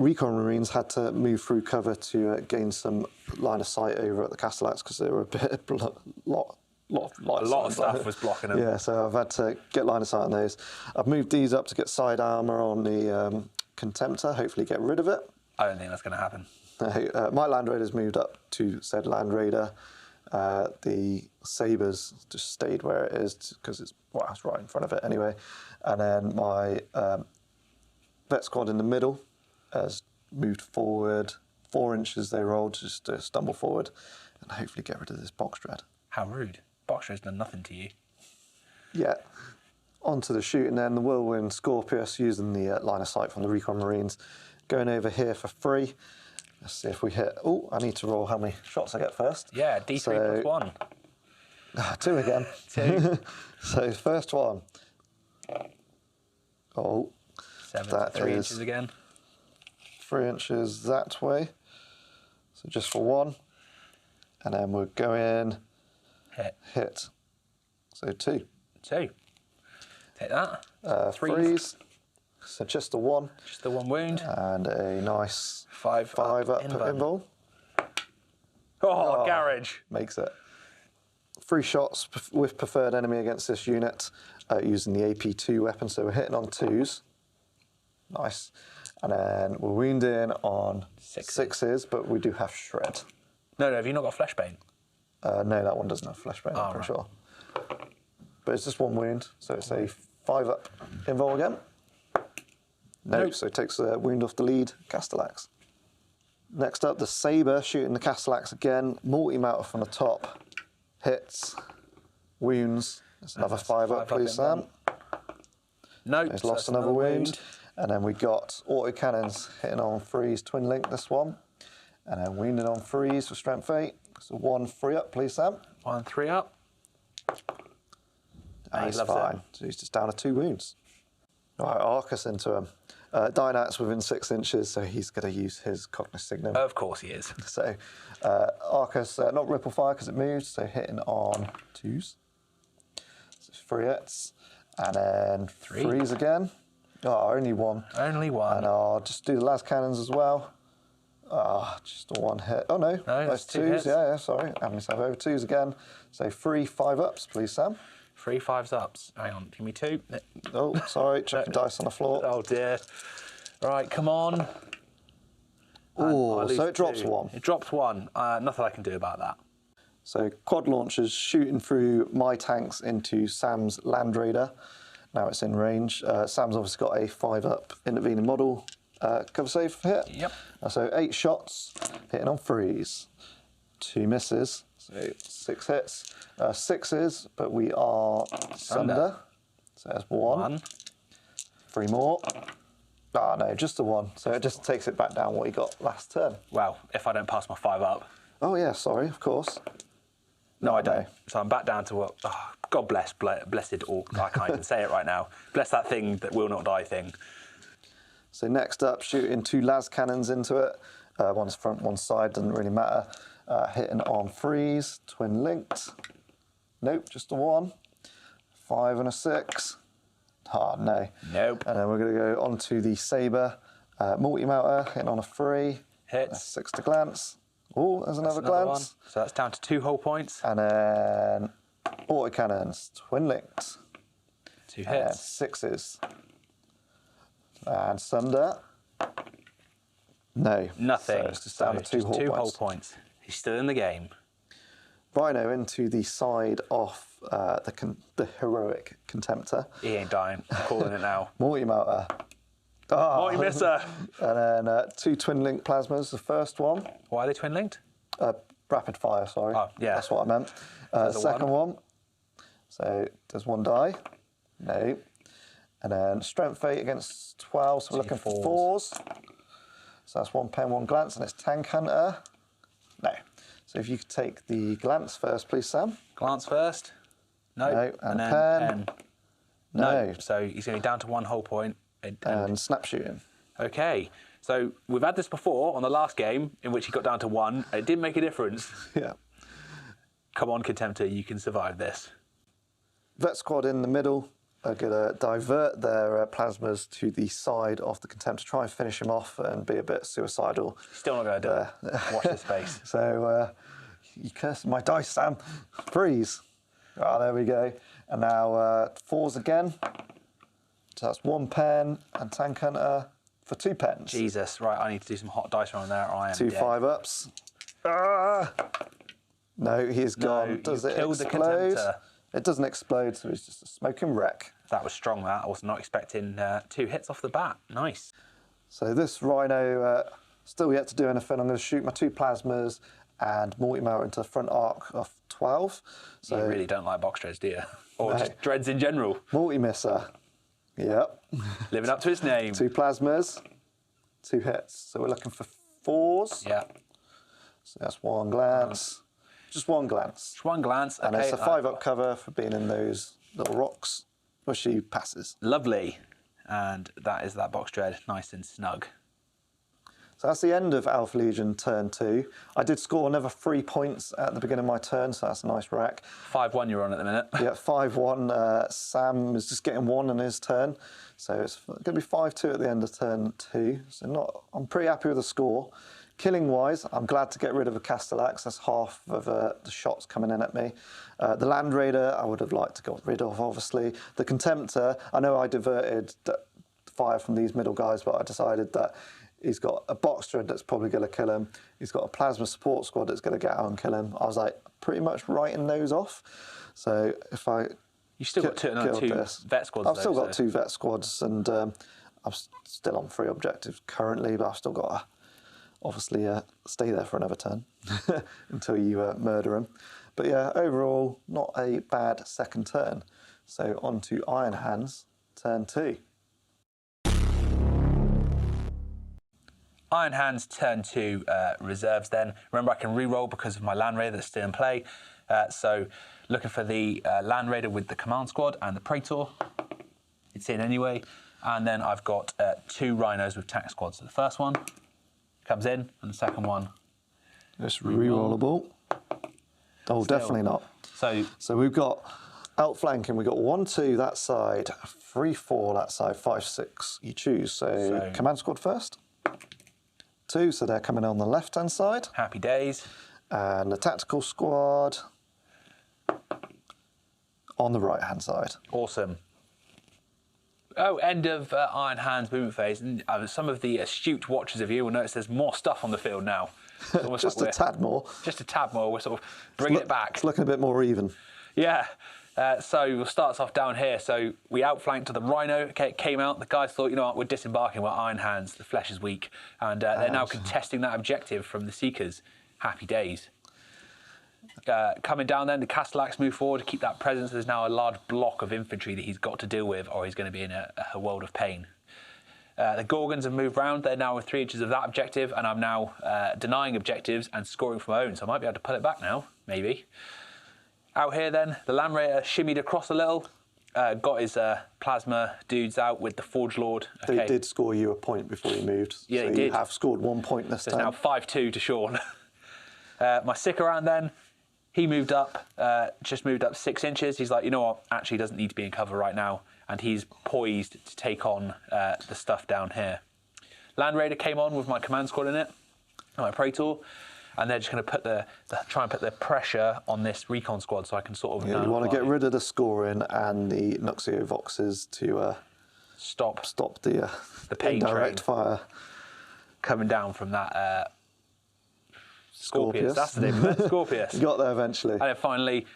Recon Marines had to move through cover to gain some line of sight over at the Castellax because they were a lot of stuff was blocking them. Yeah, so I've had to get line of sight on those. I've moved these up to get side armour on the Contemptor, hopefully get rid of it. I don't think that's going to happen. No, my Land Raider's moved up to said Land Raider. The Sabres just stayed where it is because it's right in front of it anyway. And then my Vet Squad in the middle has moved forward 4 inches. They rolled just to stumble forward and hopefully get rid of this Box Dread. How rude. Box Dread's done nothing to you. Yeah. Onto the shooting then. The Whirlwind Scorpius using the line of sight from the Recon Marines. Going over here for free. Let's see if we hit. Oh, I need to roll how many shots I get first. Yeah, D3 plus 1. 2 again. 2. So first one. Oh, 7 that to 3 is inches again. 3 inches that way. So just for 1. And then we're going hit. So 2. 2. Take that. Threes. So just the 1. Just the 1 wound. And a nice 5 up invul. invul. Oh, garage. Makes it. 3 shots with preferred enemy against this unit using the AP2 weapon. So we're hitting on 2s. Nice. And then we're wounding on 6s, but we do have shred. No, have you not got fleshbane? No, that one doesn't have fleshbane, I'm pretty sure. But it's just 1 wound, so it's a 5 up invul again. Nope, so it takes a wound off the lead Castellax. Next up, the Sabre shooting the Castellax again. Multi-mouter from the top. Hits. Wounds. That's another 5 up, please, Sam. Nope. He's lost another wound. And then we got autocannons hitting on 3s, twin link this one. And then wounded on 3s for strength 8. So 1 3 up, please, Sam. 1 3 up. And he's fine. So he's just down to 2 wounds. All right, Arcus into him. Dynat's within 6 inches, so he's going to use his Cognoscignum. Of course he is. So Arcus, not Ripple Fire because it moved, so hitting on 2s. So 3 hits. And then 3s again. Oh, only 1. Only 1. And I'll just do the las cannons as well. Just a 1 hit. Oh no, that's 2 2s. hits. Yeah, sorry. Having myself over 2s again. So 3 5 ups, please, Sam. 3 5s ups. Hang on, give me 2. Oh, sorry, chucking dice on the floor. Oh dear. Right, come on. Oh, so it drops 2. 1. It drops 1. Nothing I can do about that. So quad launchers shooting through my tanks into Sam's Land Raider. Now it's in range. Sam's obviously got a 5 up intervening model cover save for hit. Yep. So 8 shots, hitting on 3s. 2 misses, so 6 hits. 6s, but we are sunder. So that's 1. 3 more. Ah, no, just a 1. So it just takes it back down what he got last turn. Well, if I don't pass my 5 up. Oh yeah, sorry, of course. No, I don't. So I'm back down to what? Oh, God blessed orc. I can't even say it right now. Bless that thing that will not die thing. So next up, shooting 2 las cannons into it. One's front, one side, doesn't really matter. Hitting on 3s, twin linked. Nope, just a 1. 5 and a 6. Ah, no. Nope. And then we're going to go on to the Sabre. Multi-mouter, hitting on a 3. Hits. That's 6 to glance. Oh, there's another glance. One. So that's down to 2 whole points. And then autocannons, twin linked. 2 hits. 6s. And sunder. No. Nothing. So it's just down to 2 whole points. Whole points. He's still in the game. Rhino into the side of the heroic Contemptor. He ain't dying. I'm calling it now. Multi-mouter. Oh. Multi-misser. And then 2 twin link plasmas. The first one. Why are they twin linked? Rapid fire, sorry. Oh, yeah. That's what I meant. Second one. So does 1 die? No. And then strength 8 against 12. So we're looking for 4s. So that's 1 pen, 1 glance, and it's Tank Hunter. No. So if you could take the glance first, please, Sam. Glance first. No. No. And then pen. No. So he's going to be down to 1 whole point. And snap shooting. Okay. So we've had this before on the last game in which he got down to 1. It didn't make a difference. Yeah. Come on, Contemptor, you can survive this. Vet Squad in the middle are going to divert their plasmas to the side of the Contemptor, try and finish him off and be a bit suicidal. Still not going to do it. Watch this space. So you cursed my dice, Sam. 3s. Ah, there we go. And now 4s again. So that's 1 pen and Tank Hunter. for 2 pens. Jesus, right, I need to do some hot dice roll there, or I am 2 dead. 5-ups. Ah! No, he's gone. Does it killed the explode? Contemptor. It doesn't explode, so it's just a smoking wreck. That was strong, that. I was not expecting 2 hits off the bat. Nice. So this Rhino, still yet to do anything. I'm going to shoot my 2 plasmas and multi-mower into the front arc of 12. So You really don't like box dreads, do you? Or just dreads in general? multi-misser. Yep. Living up to its name. 2 plasmas, 2 hits. So we're looking for 4s. Yeah. So that's 1 glance. Just 1 glance. Just 1 glance. And okay, it's a 5-up cover for being in those little rocks where she passes. Lovely. And that is that box dread, nice and snug. So that's the end of Alpha Legion turn 2. I did score another 3 points at the beginning of my turn, so that's a nice rack. 5-1 you're on at the minute. Yeah, 5-1. Sam is just getting 1 in his turn. So it's going to be 5-2 at the end of turn 2. So I'm pretty happy with the score. Killing wise, I'm glad to get rid of a Castellax. That's half of the shots coming in at me. The Land Raider, I would have liked to get rid of, obviously. The Contemptor, I know I diverted fire from these middle guys, but I decided that he's got a box dread that's probably going to kill him. He's got a plasma support squad that's going to get out and kill him. I was like pretty much writing those off. So if I You've still got two vet squads. I've still got 2 vet squads, and I'm still on 3 objectives currently, but I've still got to obviously stay there for another turn until you murder him. But yeah, overall, not a bad second turn. So on to Iron Hands, turn 2. Iron Hands turn 2 reserves then. Remember, I can re-roll because of my Land Raider that's still in play. So looking for the Land Raider with the command squad and the Praetor. It's in anyway. And then I've got 2 Rhinos with tac squads. So the first one comes in, and the second one... Just re-rollable. Oh, definitely not. So we've got outflanking. We've got 1-2 that side, 3-4 that side, 5-6 you choose. So command squad first. 2, so they're coming on the left-hand side. Happy days. And the tactical squad on the right-hand side. Awesome. Oh, end of Iron Hands movement phase. And some of the astute watchers of you will notice there's more stuff on the field now. Just a tad more. Just a tad more. We're sort of bringing it back. It's looking a bit more even. Yeah. So we'll start us off down here. So we outflanked to the Rhino. Okay, it came out. The guys thought, you know what, we're disembarking. We're Iron Hands. The flesh is weak. And they're now contesting that objective from the Seekers. Happy days. Coming down then, the Castellax move forward to keep that presence. There's now a large block of infantry that he's got to deal with, or he's going to be in a world of pain. The Gorgons have moved round. They're now within 3 inches of that objective, and I'm now denying objectives and scoring from my own. So I might be able to pull it back now, maybe. Out here then, the Land Raider shimmied across a little, got his plasma dudes out with the Forge Lord. Okay. They did score you a point before you moved. Yeah, so they did. You have scored 1 point this time. It's now 5-2 to Sean. My Sickeran then, he moved up, just moved up 6 inches. He's like, you know what, actually doesn't need to be in cover right now. And he's poised to take on the stuff down here. Land Raider came on with my command squad in it, my Praetor, and they're just going to try and put the pressure on this recon squad so I can sort of... Yeah, you want to get rid of the scoring and the Nuxio Voxes to stop the pain indirect fire. Coming down from that... Scorpius. That's the name of it. Scorpius. You got there eventually. And then finally,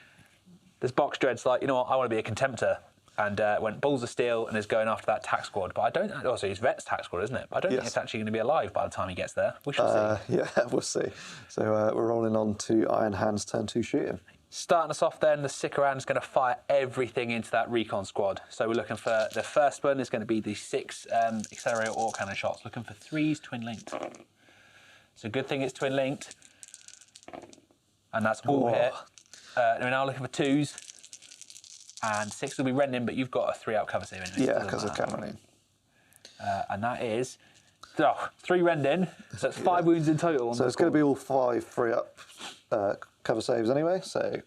this box dread's like, you know what, I want to be a Contemptor. And went balls of steel and is going after that tac squad. But I don't... Also, he's Vet's tac squad, isn't it? But I don't think it's actually going to be alive by the time he gets there. We shall see. Yeah, we'll see. So we're rolling on to Iron Hands turn 2 shooting. Starting us off then, the Sickeran's going to fire everything into that recon squad. So we're looking for... The first one is going to be the 6 accelerator ore cannon shots. Looking for 3s twin-linked. So good thing it's twin-linked. And that's all hit. We're now looking for 2s. And 6 will be rending, but you've got a 3-out cover save anyway. Yeah, because of Cameron. And that is 3 rending. So that's 5 wounds in total. So it's going to be all 5 3-up cover saves anyway. So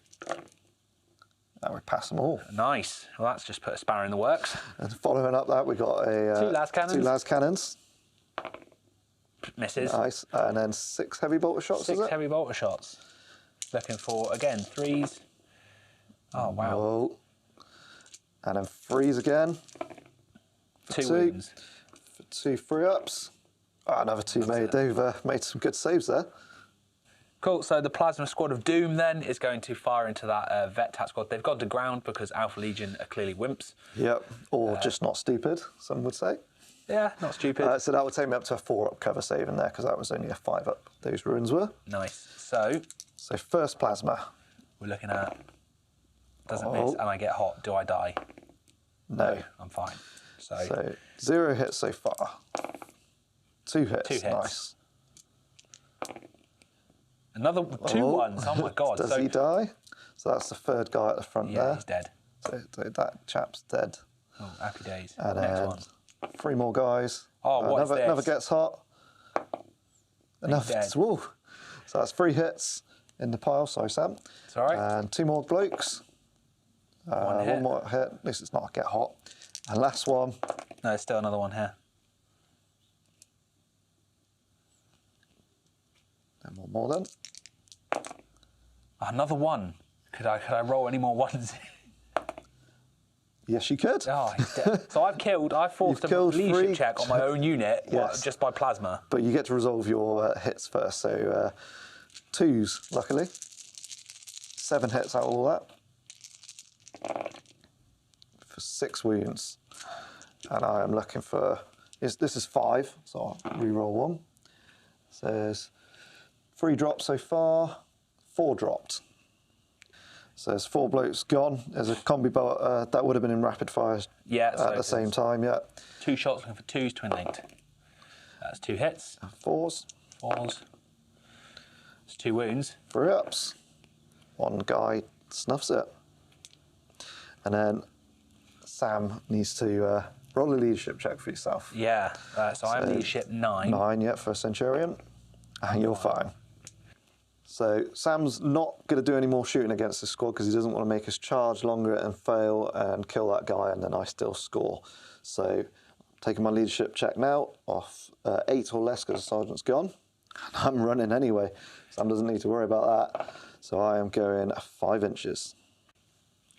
now we pass them all. Nice. Well, that's just put a spanner in the works. And following up that, we got a 2 las cannons. 2 las cannons. Misses. Nice. And then 6 heavy bolter shots. 6 heavy bolter shots. Looking for again 3s. Oh wow. Oh. And then 3s again. 2 wounds. For 2 free-ups. Another 2 made. They've made some good saves there. Cool, so the Plasma Squad of Doom then is going to fire into that Vet Tat Squad. They've gone to ground because Alpha Legion are clearly wimps. Yep, or just not stupid, some would say. Yeah, not stupid. So that would take me up to a 4-up cover save in there, because that was only a 5-up, those runes were. Nice. So first Plasma. we're looking at, doesn't miss, and I get hot. Do I die? No. I'm fine. So 0 hits so far. 2 hits. 2 hits. Nice. Another 2 ones. Oh my god. Does he die? So that's the 3rd guy at the front there. Yeah, he's dead. So that chap's dead. Oh, happy days. And Next then one. 3 more guys. Oh, what's this? Another gets hot. Enough. dead. Woo. So that's 3 hits in the pile. Sorry, Sam. It's all right. And 2 more blokes. One hit. 1 more hit. At least it's not get hot. And last one. No, there's still another one here. And 1 more then. Another one. Could I roll any more ones? Yes, you could. Oh, he's dead. So I forced a killed leadership 3. check on my own unit Yes. just by plasma. But you get to resolve your hits first. So 2s, luckily. 7 hits out of all that. For 6 wounds. And I am looking for... This is 5, so I'll re-roll 1. So there's 3 drops so far, 4 dropped. So there's 4 blokes gone. There's a combi bolt that would have been in rapid fire at the same time, yeah. 2 shots looking for 2s, twin linked. That's 2 hits. 4s. 4s. It's 2 wounds. 3 ups. 1 guy snuffs it. And then Sam needs to roll a leadership check for yourself. Yeah, so I'm leadership 9. 9, yeah, for a Centurion. And you're fine. So Sam's not going to do any more shooting against this squad because he doesn't want to make us charge longer and fail and kill that guy, and then I still score. So taking my leadership check now off 8 or less because the sergeant's gone. I'm running anyway. Sam doesn't need to worry about that. So I am going 5 inches.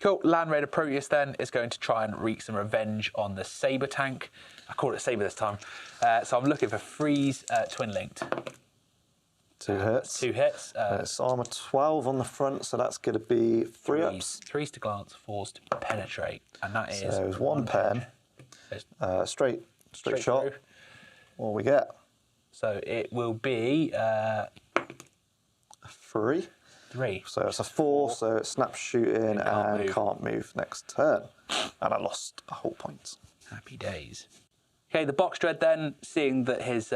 Cool. Land Raider Proteus then is going to try and wreak some revenge on the Sabre tank. I called it Sabre this time. So I'm looking for freeze twin linked. 2 hits. 2 hits. It's armor 12 on the front, so that's going to be 3 ups. 3s to glance, 4s to penetrate, and that is. So there's 1 pen, straight shot. Through. What we get? So it will be 3. 3. So it's a 4, so it snaps shooting and move. can't move next turn. And I lost a whole point. Happy days. Okay, the Box Dread then, seeing that his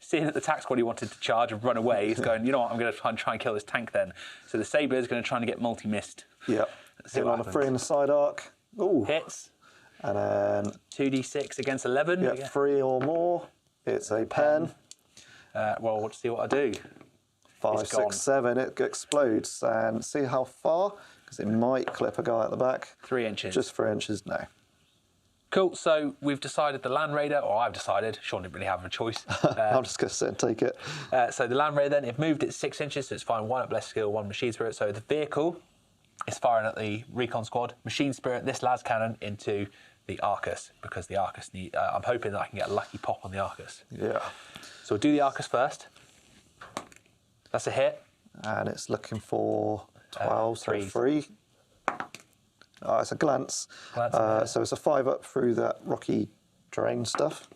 seeing that the tax squad he wanted to charge and run away, he's going, you know what, I'm going to try and kill this tank then. So the Sabre is going to try and get multi-missed. Yep. Hitting on a 3 in the side arc. Ooh. Hits. And then 2d6 against 11. yep, 3 or more. It's a pen. Well, let's see what I do. 5, It's gone. 6, 7. It explodes. And see how far? Because it might clip a guy at the back. 3 inches. Just 3 inches, no. Cool, so we've decided the Land Raider, or I've decided, Sean didn't really have a choice. I'm just going to sit and take it. So the Land Raider then, it moved it 6 inches, so it's firing 1 up less skill, 1 machine spirit. So the vehicle is firing at the Recon squad, machine spirit, this las cannon into the Arcus, because the Arcus I'm hoping that I can get a lucky pop on the Arcus. Yeah. So we'll do the Arcus first. That's a hit. And it's looking for 12, so 3s. 3. Oh, it's a glance. So it's a 5 up through that rocky terrain stuff.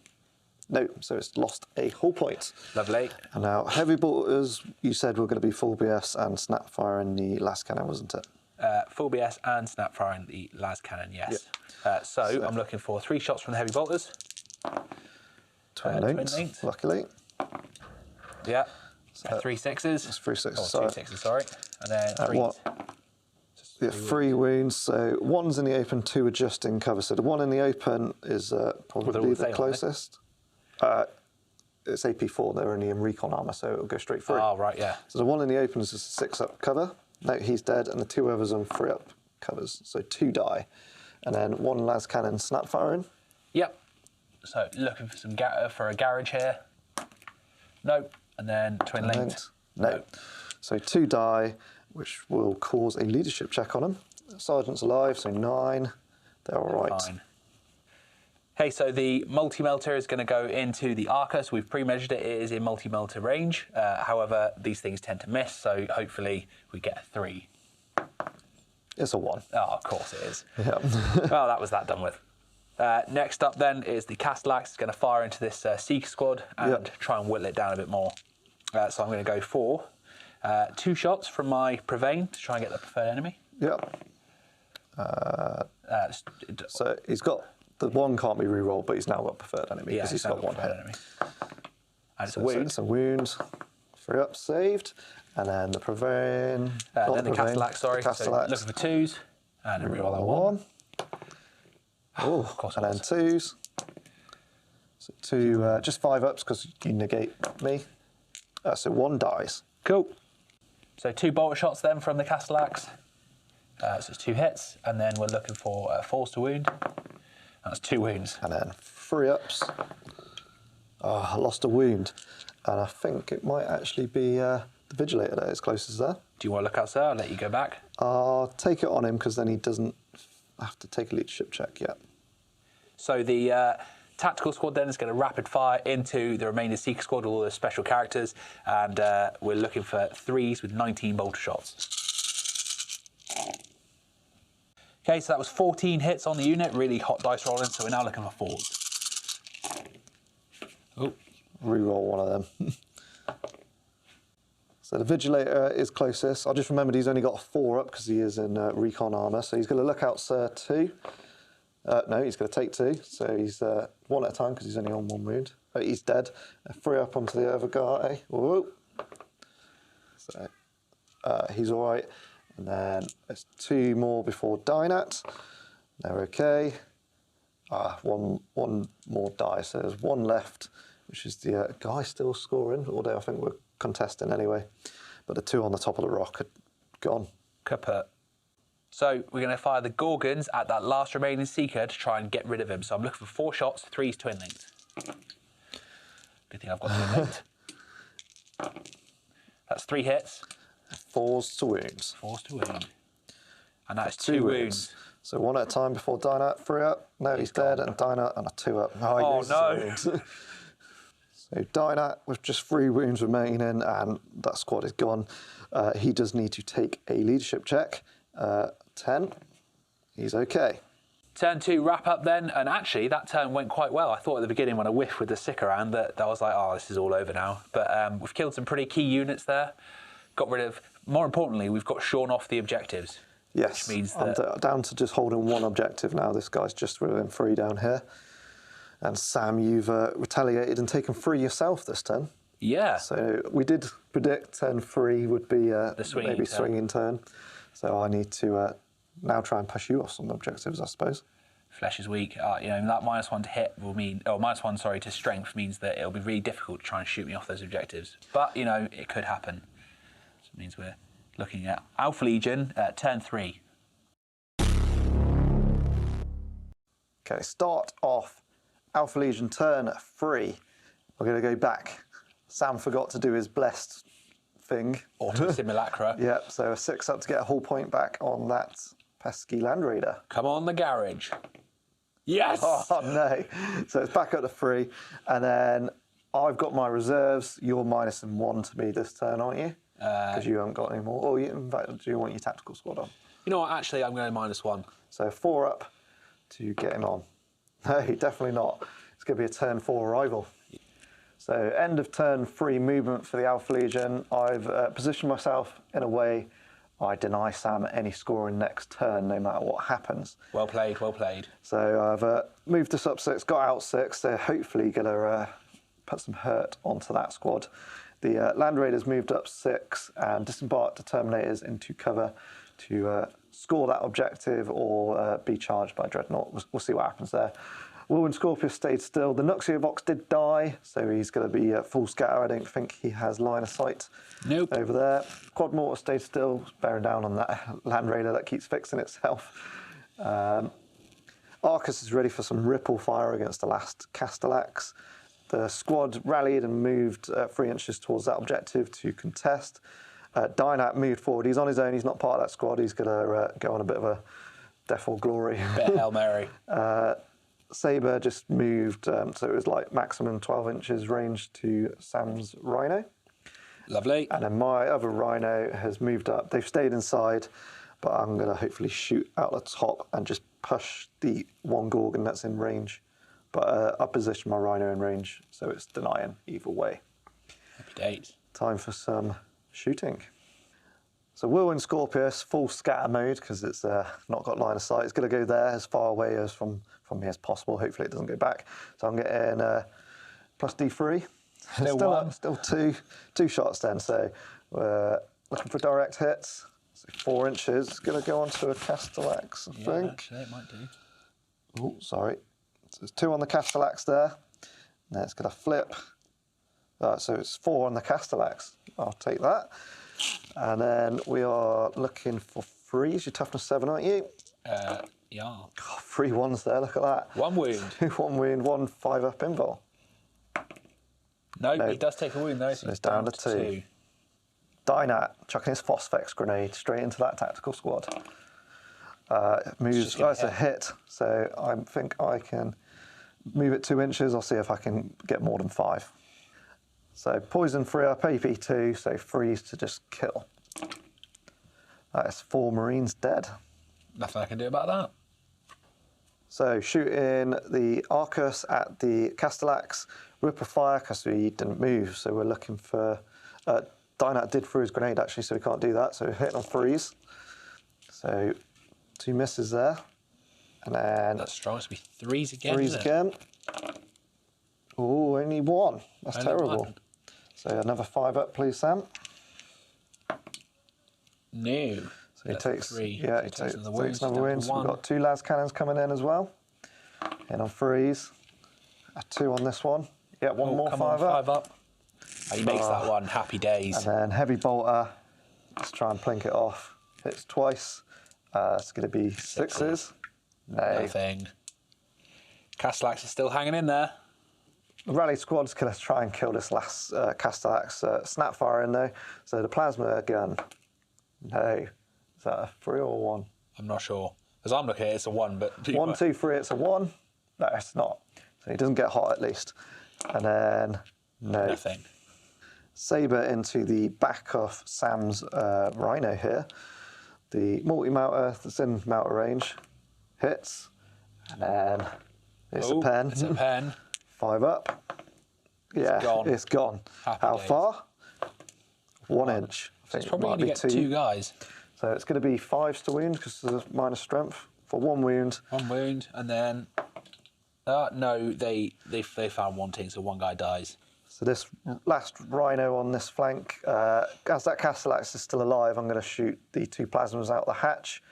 No, so it's lost a whole point. Lovely. And now heavy bolters, you said were going to be full BS and snap fire in the last cannon, wasn't it? Full BS and snap firing the las cannon, yes. So I'm looking for 3 shots from the heavy bolters. Twin linked, luckily. Yeah. 3 6s. That's 3 6s. Oh, 2 6s, sorry. And then 3s. Yeah, 3 wounds. So 1's in the open, 2 are just in cover. So the 1 in the open is probably the closest. It's AP4. They're only in recon armor, so it'll go straight through. Oh, right, yeah. So the 1 in the open is just a 6 up cover. No, he's dead, and the 2 others on 3 up covers. So 2 die, and then 1 las cannon snap firing. Yep. So looking for some for a garage here. Nope. And then twin linked. No. So 2 die, which will cause a leadership check on him. Sergeant's alive, so 9. They're all right. Fine. Okay, so the multi-melter is going to go into the Arcus. We've pre-measured it. It is in multi-melter range. However, these things tend to miss, so hopefully we get a 3. It's a 1. Oh, of course it is. Yeah. Well, that was that done with. Next up then is the Castellax. It's going to fire into this Seeker squad and try and whittle it down a bit more. So I'm going to go for 2 shots from my Prevain to try and get the preferred enemy. Yep. So he's got... The 1 can't be re-rolled, but he's now got preferred enemy because he's got 1 hit. Enemy. And it's a So wound. it's a wound. 3 up, saved. And then the Prevain. Then the Castellax, sorry. The So Castellax. looking for 2s. And then re-roll that 1. Oh, Of course it and then was. 2s. So 2, just 5 ups because you negate me. So 1 dies. Cool. So 2 bolter shots then from the Castellax. So it's 2 hits. And then we're looking for force to wound. That's 2 wounds. And then 3 ups. Oh, I lost a wound. And I think it might actually be the Vigilator that is closest there. Do you want to look out, sir? I'll let you go back. I'll take it on him because then he doesn't have to take a leadership check yet. So the tactical squad then is going to rapid fire into the remaining Seeker squad, all the special characters. And we're looking for 3s with 19 bolter shots. Okay, so that was 14 hits on the unit, really hot dice rolling, so we're now looking for 4s. Oh. Reroll one of them. So the Vigilator is closest. I just remembered he's only got a 4 up because he is in Recon armour. So he's going to look out, sir, 2. No, he's going to take 2. So he's 1 at a time because he's only on 1 wound. He's dead. 3 up onto the other guy. Whoa. So he's all right. And then there's 2 more before Dynat. They're okay. 1 more die, so there's 1 left, which is the guy still scoring, although I think we're contesting anyway. But the 2 on the top of the rock are gone. Kaput. So we're going to fire the Gorgons at that last remaining Seeker to try and get rid of him. So I'm looking for 4 shots, 3s twin linked. Good thing I've got twin linked. That's 3 hits. 4s to wounds. 4s to wound. And that's 2 wounds. So 1 at a time before Dynat. 3 up. No, he's dead. And Dynat and a 2 up. Oh, no. So Dynat with just 3 wounds remaining, and that squad is gone. He does need to take a leadership check. 10. He's okay. Turn 2 wrap up then, and actually that turn went quite well. I thought at the beginning when I whiffed with the Sick around that I was like, oh, this is all over now. But we've killed some pretty key units there. Got rid of, more importantly, we've got shorn off the objectives. Yes, which means I'm that down to just holding 1 objective now. This guy's just within 3 down here. And Sam, you've retaliated and taken 3 yourself this turn. Yeah. So we did predict turn 3 would be maybe swinging turn. So I need to now try and push you off some objectives, I suppose. Flesh is weak. You know, that -1 to hit will mean, or -1, sorry, to strength means that it'll be really difficult to try and shoot me off those objectives. But, you know, it could happen. So it means we're looking at Alpha Legion at turn 3. Okay, start off Alpha Legion turn 3. We're going to go back. Sam forgot to do his blessed thing. Autumn Simulacra. Yep, so a 6 up to get a whole point back on that pesky Land Raider. Come on, the garage. Yes! Oh, no. So it's back up to 3. And then I've got my reserves. You're -1 to me this turn, aren't you? Because you haven't got any more. Or in fact, do you want your tactical squad on? You know what? Actually, I'm going -1. So 4 up to get him on. No, definitely not. It's going to be a turn 4 arrival. So end of turn 3 movement for the Alpha Legion. I've positioned myself in a way I deny Sam any scoring next turn, no matter what happens. Well played, well played. So I've moved us up 6, got out 6. They're hopefully going to put some hurt onto that squad. The Land Raiders moved up 6 and disembarked the Terminators into cover to score that objective or be charged by Dreadnought. We'll see what happens there. Whirlwind Scorpius stayed still. The Nuxiovox did die, so he's going to be full scatter. I don't think he has line of sight over there. Quad Mortar stayed still, bearing down on that Land Raider that keeps fixing itself. Arcus is ready for some ripple fire against the last Castellax. The squad rallied and moved 3 inches towards that objective to contest. Dynat moved forward. He's on his own. He's not part of that squad. He's going to go on a bit of a death or glory. Bit of Hail Mary. Sabre just moved, so it was like maximum 12 inches range to Sam's Rhino. Lovely. And then my other Rhino has moved up. They've stayed inside, but I'm going to hopefully shoot out the top and just push the one Gorgon that's in range. But I position my Rhino in range, so it's denying either way. Happy days. Time for some shooting. So Whirlwind Scorpius, full scatter mode, because it's not got line of sight. It's going to go there as far away as from me as possible. Hopefully it doesn't go back. So I'm getting plus D3. Still two shots then. So we're looking for direct hits. So 4 inches. Going to go onto a Castellax, I think. Actually, it might do. Oh, sorry. So there's 2 on the Castellax there. Now it's going to flip. So it's 4 on the Castellax. I'll take that. And then we are looking for 3s. You're toughness 7, aren't you? Yeah. Oh, 3 1s there, look at that. 1 wound. 2 1 wound, 1 5-up invul. No, he does take a wound though. So it's down to 2. Dynat chucking his Phosphex grenade straight into that tactical squad. Moves, that's a hit, so I think I can move it 2 inches. I'll see if I can get more than 5. So poison 3 up, AP 2, so freeze to just kill. That is 4 Marines dead. Nothing I can do about that. So shooting the Arcus at the Castellax, Ripper Fire, because we didn't move, so we're looking for... Dynat did throw his grenade actually, so we can't do that, so we're hitting on freeze. So 2 misses there. And then... That's strong, it's going to be 3s again, 3s again. Oh, only 1. That's only terrible. 1. So another 5-up, please, Sam. No. So he takes 3. Yeah, So he takes takes another another wound. So we've got 2 las cannons coming in as well. In on 3s. A 2 on this one. Yeah, one more 5-up. 5-up. Oh, he makes that one. Happy days. And then heavy bolter. Let's try and plink it off. Hits twice. It's going to be 6s. No. Nothing. Castellax is still hanging in there. The rally squad's going to try and kill this last Castellax. Snapfire in though. So the plasma gun. No. Is that a 3 or 1? I'm not sure. As I'm looking at it, it's a 1, but... 1, 2, 3, it's a 1. No, it's not. So he doesn't get hot at least. And then, no. Nothing. Sabre into the back of Sam's Rhino here. The multi-mounter that's in mounter range hits. And then it's a pen. It's a pen. 5-up. Yeah, it's gone. How far? 1 inch. So it's probably going to get 2 guys. So it's going to be 5s to wound because there's minus strength for 1 wound. 1 wound, and then... no, they found 1 team, so 1 guy dies. So this last Rhino on this flank, as that Castellax is still alive, I'm going to shoot the 2 plasmas out the hatch,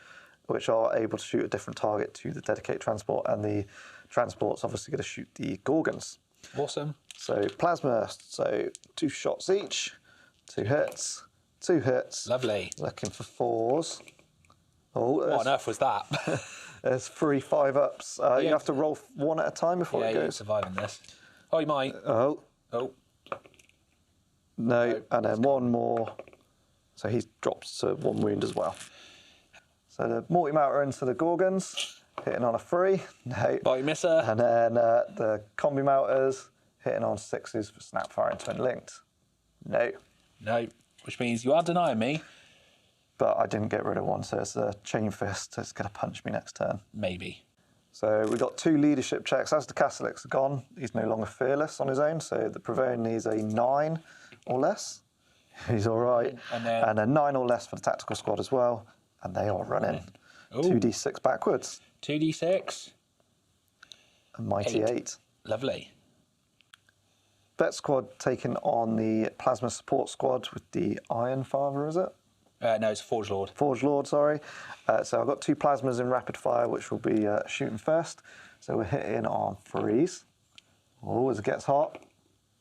which are able to shoot a different target to the dedicated transport, and the transport's obviously going to shoot the Gorgons. Awesome. So plasma, so 2 shots each, 2 hits, 2 hits. Lovely. Looking for 4s. Oh, what on earth was that? There's 3 5-ups. You have to roll 1 at a time before it you're goes. surviving this. Oh, you might. Oh. No, and then 1 more. So he drops to 1 wound as well. So the multi-mounter into the Gorgons, hitting on a 3. No. Bite misser. And then the combi mounters hitting on 6s for snapfire and twin linked. No. No, which means you are denying me. But I didn't get rid of 1, so it's a chain fist. It's going to punch me next turn. Maybe. So we've got 2 leadership checks. As the Castellax are gone, he's no longer fearless on his own. So the Prevail needs a 9 or less. He's all right. And then 9 or less for the tactical squad as well. And they are running. 2d6 backwards. 2d6. A mighty 8. Lovely. Bet squad taking on the plasma support squad with the Iron Father, is it? No, it's Forge Lord. Forge Lord, sorry. So I've got 2 plasmas in rapid fire, which will be shooting first. So we're hitting on 3s. Oh, as it gets hot,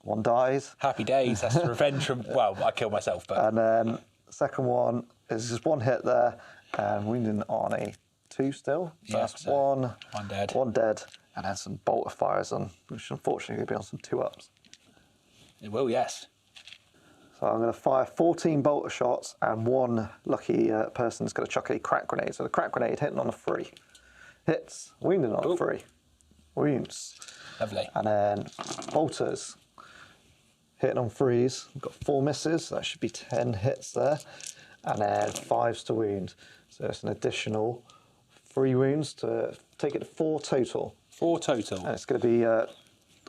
1 dies. Happy days. That's revenge from... Well, I killed myself, but... And then second one is just 1 hit there, and wounding on a 2 still. So that's 1 dead. 1 dead, and then some bolter fires on, which unfortunately will be on some 2-ups. It will, yes. So I'm going to fire 14 bolter shots, and 1 lucky person's going to chuck a crack grenade. So the crack grenade hitting on a 3. Hits, wounding on a 3. wounds. Lovely. And then bolters. Hitting on 3s. We've got 4 misses, so that should be 10 hits there. And then 5s to wound. So it's an additional 3 wounds to take it to 4 total. 4 total. And it's going to be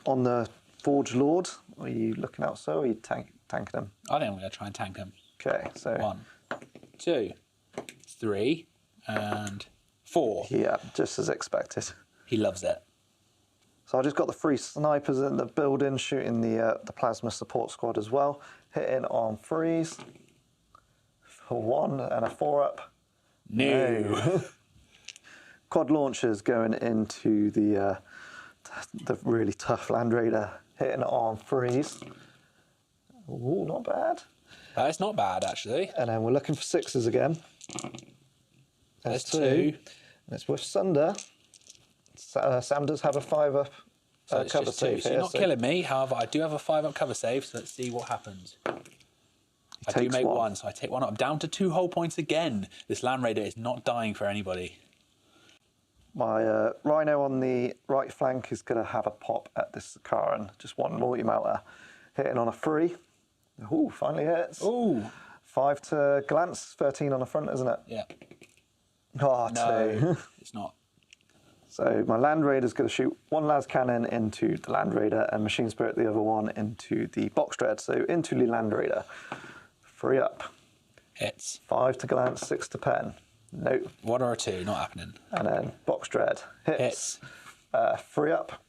on the Forge Lord. Are you looking out so, or are you tanking him? I think I'm going to try and tank him. Okay, so 1, 2, 3, and 4. yeah, just as expected. He loves it. So I just got the 3 snipers in the building shooting the plasma support squad as well. Hitting on 3s for 1 and a 4-up. No. Quad launchers going into the really tough Land Raider. Hitting on 3s. Ooh, not bad. It's not bad, actually. And then we're looking for 6s again. There's 2. And it's with Sunder. Sam does have a 5-up So it's cover just save 2. So here. you're not killing me. However, I do have a 5-up cover save, so let's see what happens. I do takes make 1. 1, so I take 1 up. I'm down to 2 whole points again. This Land Raider is not dying for anybody. My Rhino on the right flank is going to have a pop at this Sakaran. Just 1 multi-melter. Hitting on a 3. Ooh, finally hits. Ooh. 5 to glance, 13 on the front, isn't it? Yeah. Oh, No, 2. it's not. So my Land Raider's going to shoot 1 las cannon into the Land Raider and Machine Spirit the other one into the Box Dread. So into the Land Raider. 3 up. Hits. 5 to glance, 6 to pen. No. 1 or a 2, not happening. And then Box Dread. Hits. 3 up.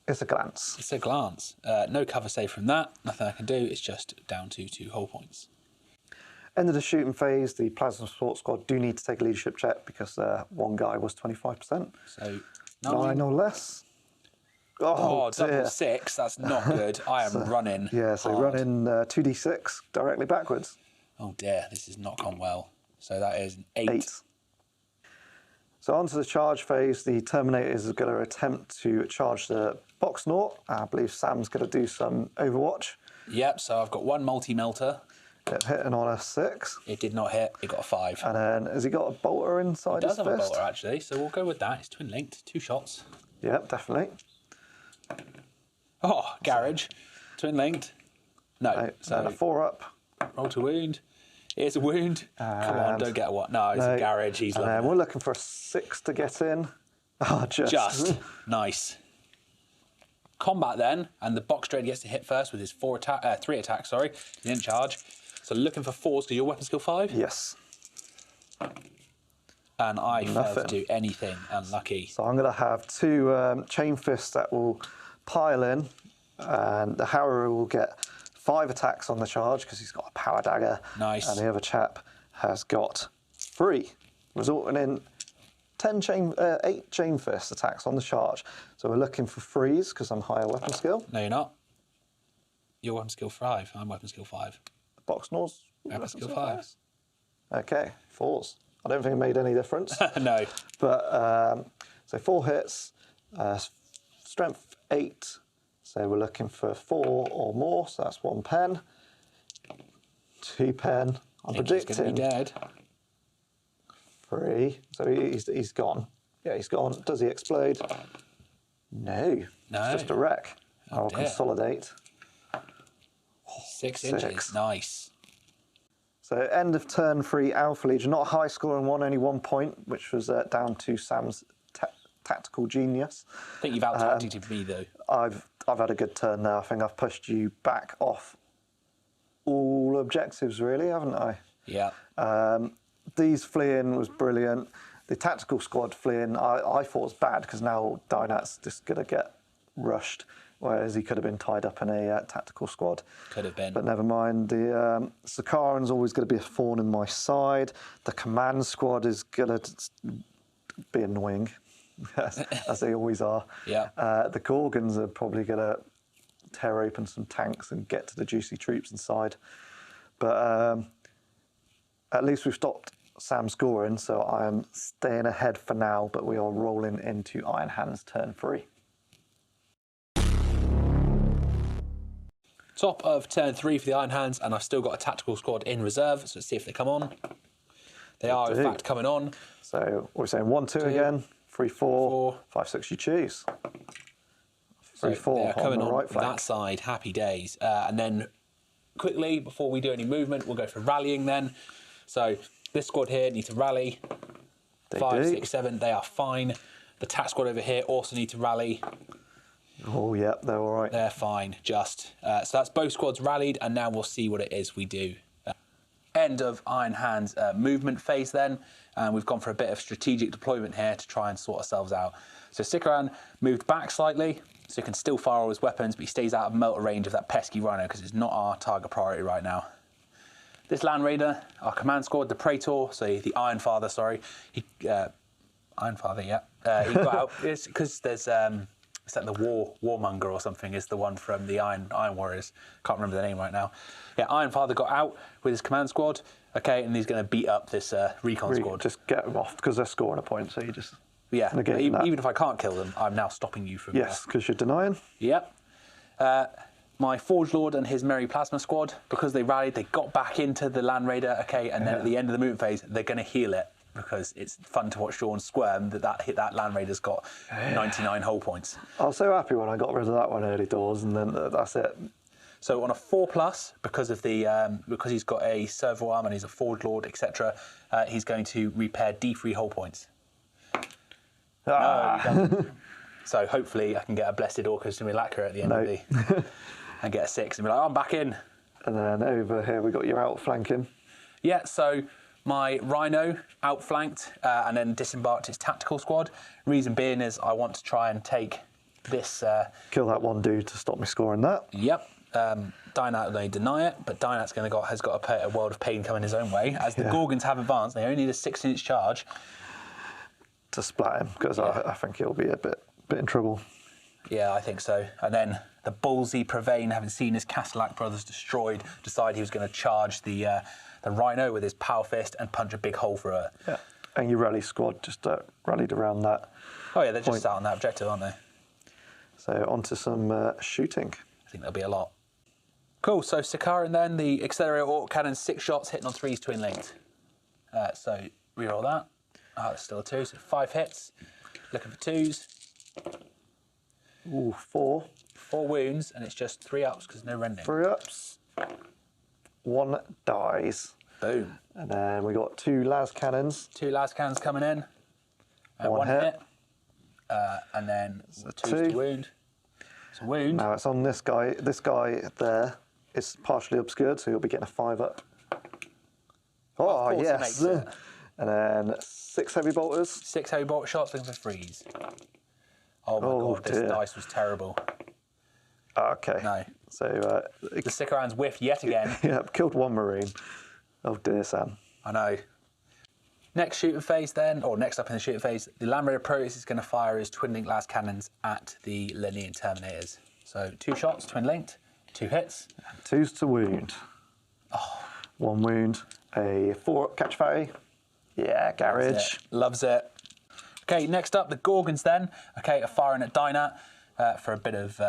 It's a glance. It's a glance. No cover save from that. Nothing I can do. It's just down to 2 whole points. End of the shooting phase, the Plasma Support Squad do need to take a leadership check because 1 guy was 25%. So 9 or less. Oh, dear. double 6. That's not good. I am running. Yeah, so hard. running 2d6 directly backwards. Oh dear, this has not gone well. So that is an 8. 8. So onto the charge phase, the Terminators are going to attempt to charge the box Naught. I believe Sam's going to do some Overwatch. Yep, so I've got 1 multi-melter. Hitting on a 6. It did not hit. It got a 5. And then, has he got a bolter inside It his does have a fist? bolter, actually, so we'll go with that. It's twin-linked. 2 shots. Yep, definitely. Oh, garage. Twin-linked. No. So and a 4-up. Roll to wound. Here's a wound. Come on, don't get a what? No, it's a garage. He's And then loving we're it. looking for a 6 to get in. Oh, Just. Nice. Combat then, and the Box Dread gets to hit first with his 3 attacks, sorry. He didn't charge. So looking for 4s, because your weapon skill 5? Yes. And I failed Nothing. to do anything. Unlucky. So I'm going to have 2 chain fists that will pile in, and the Harrow will get 5 attacks on the charge because he's got a power dagger. Nice. And the other chap has got 3, resulting in 8 chain fist attacks on the charge. So we're looking for 3s because I'm higher weapon skill. No, you're not. Your weapon skill 5. I'm weapon skill 5. The box Nor's Weapon skill 5. Okay, 4s. I don't think it made any difference. No. But so 4 hits, strength 8. So we're looking for 4 or more. So that's 1 pen, 2 pen. I'm I think he's predicting going to be dead. 3. So he's gone. Yeah, he's gone. Does he explode? No. No. It's just a wreck. Oh, I'll dear. consolidate. 6 6. inches. Nice. So end of turn 3, Alpha Legion. Not a high scoring one, only 1 point, which was down to Sam's tactical genius. I think you've out-tacticated me, though. I've had a good turn now. I think I've pushed you back off all objectives, really, haven't I? Yeah. These fleeing was brilliant. The tactical squad fleeing, I thought was bad because now Dynat's just going to get rushed, whereas he could have been tied up in a tactical squad. Could have been. But never mind. The Sakaran's always going to be a thorn in my side. The command squad is going to be annoying, as they always are. Yeah. The Gorgons are probably going to tear open some tanks and get to the juicy troops inside. But at least we've stopped Sam scoring, so I am staying ahead for now, but we are rolling into Iron Hands turn 3. Top of turn 3 for the Iron Hands, and I've still got a tactical squad in reserve, so let's see if they come on. They are, in fact, coming on. So we're saying 1-2 again. 3, 4, 5, 6. You choose. 3, 4 on the right flank. That side. Happy days. And then quickly, before we do any movement, we'll go for rallying then. So this squad here need to rally. 5, 6, 7. They are fine. The tack squad over here also need to rally. Oh, yep, they're all right. They're fine, just. So that's both squads rallied, and now we'll see what it is we do. End of Iron Hand's movement phase then, and we've gone for a bit of strategic deployment here to try and sort ourselves out. So Sikaran moved back slightly, so he can still fire all his weapons, but he stays out of melter range of that pesky rhino because it's not our target priority right now. This Land Raider, our command squad, the Praetor, so the Iron Father, sorry. Iron Father, yeah. He got out, because there's... It's like the Warmonger or something is the one from the Iron Warriors. Can't remember the name right now. Yeah, Iron Father got out with his command squad. Okay, and he's going to beat up this Recon squad. Just get them off because they're scoring a point, so you just... Yeah, even if I can't kill them, I'm now stopping you from... Yes, because you're denying. Yep. My Forge Lord and his Merry Plasma squad, because they rallied, they got back into the Land Raider. Okay, and then at the end of the movement phase, they're going to heal it. Because it's fun to watch Sean squirm that Land Raider's got 99 hull points. I was so happy when I got rid of that one early doors, and then that's it. So on a 4+, because of the because he's got a servo arm and he's a Forge Lord, etc., he's going to repair D3 hull points. No, he doesn't. So hopefully I can get a Blessed Orcus Simulacra at the end of the and get a 6 and be like, oh, I'm back in. And then over here we got your outflanking. Yeah, so my Rhino outflanked and then disembarked its tactical squad. Reason being is I want to try and take this... Kill that one dude to stop me scoring that. Yep. Dynat, they deny it, but Dynat's has got a world of pain coming his own way. As the Gorgons have advanced, they only need a 6-inch charge. To splat him, because I think he'll be a bit in trouble. Yeah, I think so. And then the ballsy Pravane, having seen his Castellac brothers destroyed, decided he was going to charge the Rhino with his power fist and punch a big hole through it. Yeah, and your rally squad just rallied around that. Oh yeah, they're just out on that objective, aren't they? So onto some shooting. I think there'll be a lot. Cool, so Sikaran then, the Accelerator Orc Cannon, 6 shots, hitting on 3s twin linked. So reroll that. It's still a 2, so 5 hits. Looking for 2s. Ooh, 4. 4 wounds, and it's just 3 ups because no rending. 3 ups. 1 dies. Boom. And then we got 2 las cannons. 2 las cannons coming in. 1 hit. And then 2 to wound. It's a wound. Now it's on this guy. This guy there is partially obscured, so he'll be getting a 5 up. Oh, yes. And then 6 heavy bolters. 6 heavy bolter shots, looking for 3s. Oh my god, this dice was terrible. Okay. No. So the Sikaran's whiffed yet again. Yeah, killed 1 Marine. Oh dear, Sam. I know. Next shooting phase then, or next up in the shooting phase, the Land Raider Proteus is going to fire his twin link las cannons at the Linean Terminators. So 2 shots, twin linked, 2 hits. And 2s to wound. Oh. 1 wound, a 4 catch fatty. Yeah, garage. Loves it. Okay, next up, the Gorgons then. Okay, are firing at Dynat for a bit of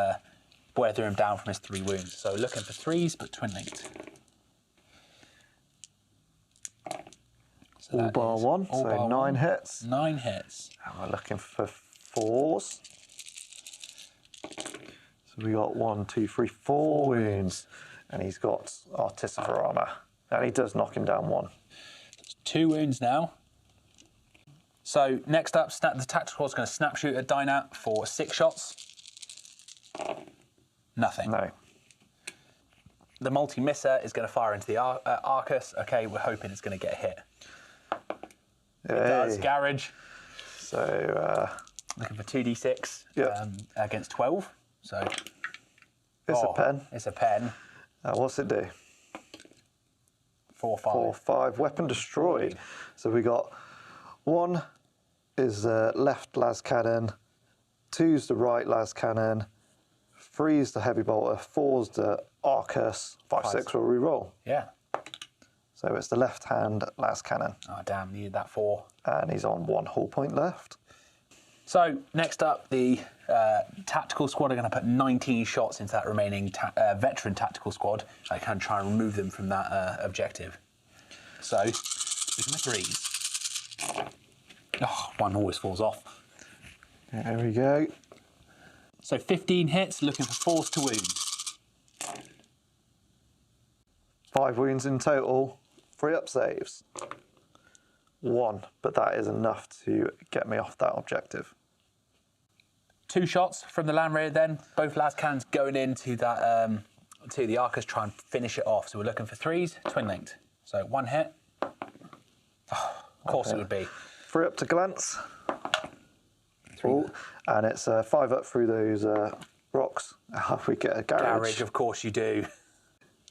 weather him down from his 3 wounds. So looking for 3s, but twin linked. So all bar 1, so 9 hits. 9 hits. And we're looking for 4s. So we got 1, 2, 3, 4 wounds. And he's got Artificer armour. And he does knock him down 1. 2 wounds now. So next up, the tactical is going to snap shoot at Dynat for 6 shots. Nothing. No. The multi-misser is going to fire into the Arcus. Okay, we're hoping it's going to get a hit. It does. Garage. So looking for 2d6 against 12. So it's a pen. It's a pen. What's it do? 4, 5. 4, 5. Weapon destroyed. So we got 1 is left las cannon, 2's the right las cannon, 3's the heavy bolter, 4's the Arcus, 5, 6 will re-roll. Yeah. So it's the left hand las cannon. Oh damn, needed that 4. And he's on 1 hull point left. So next up, the tactical squad are going to put 19 shots into that remaining veteran tactical squad. I can try and remove them from that objective. So, looking for 3s. Oh, 1 always falls off. There we go. So 15 hits, looking for 4s to wound. 5 wounds in total, 3 up saves. 1, but that is enough to get me off that objective. 2 shots from the Land Raider then, both las cannons going into that to the Arcus, try and finish it off. So we're looking for 3s, twin linked. So 1 hit. Oh, of course it would be. 3 up to glance. Oh, and it's 5 up through those rocks. We get a garage. Of course you do.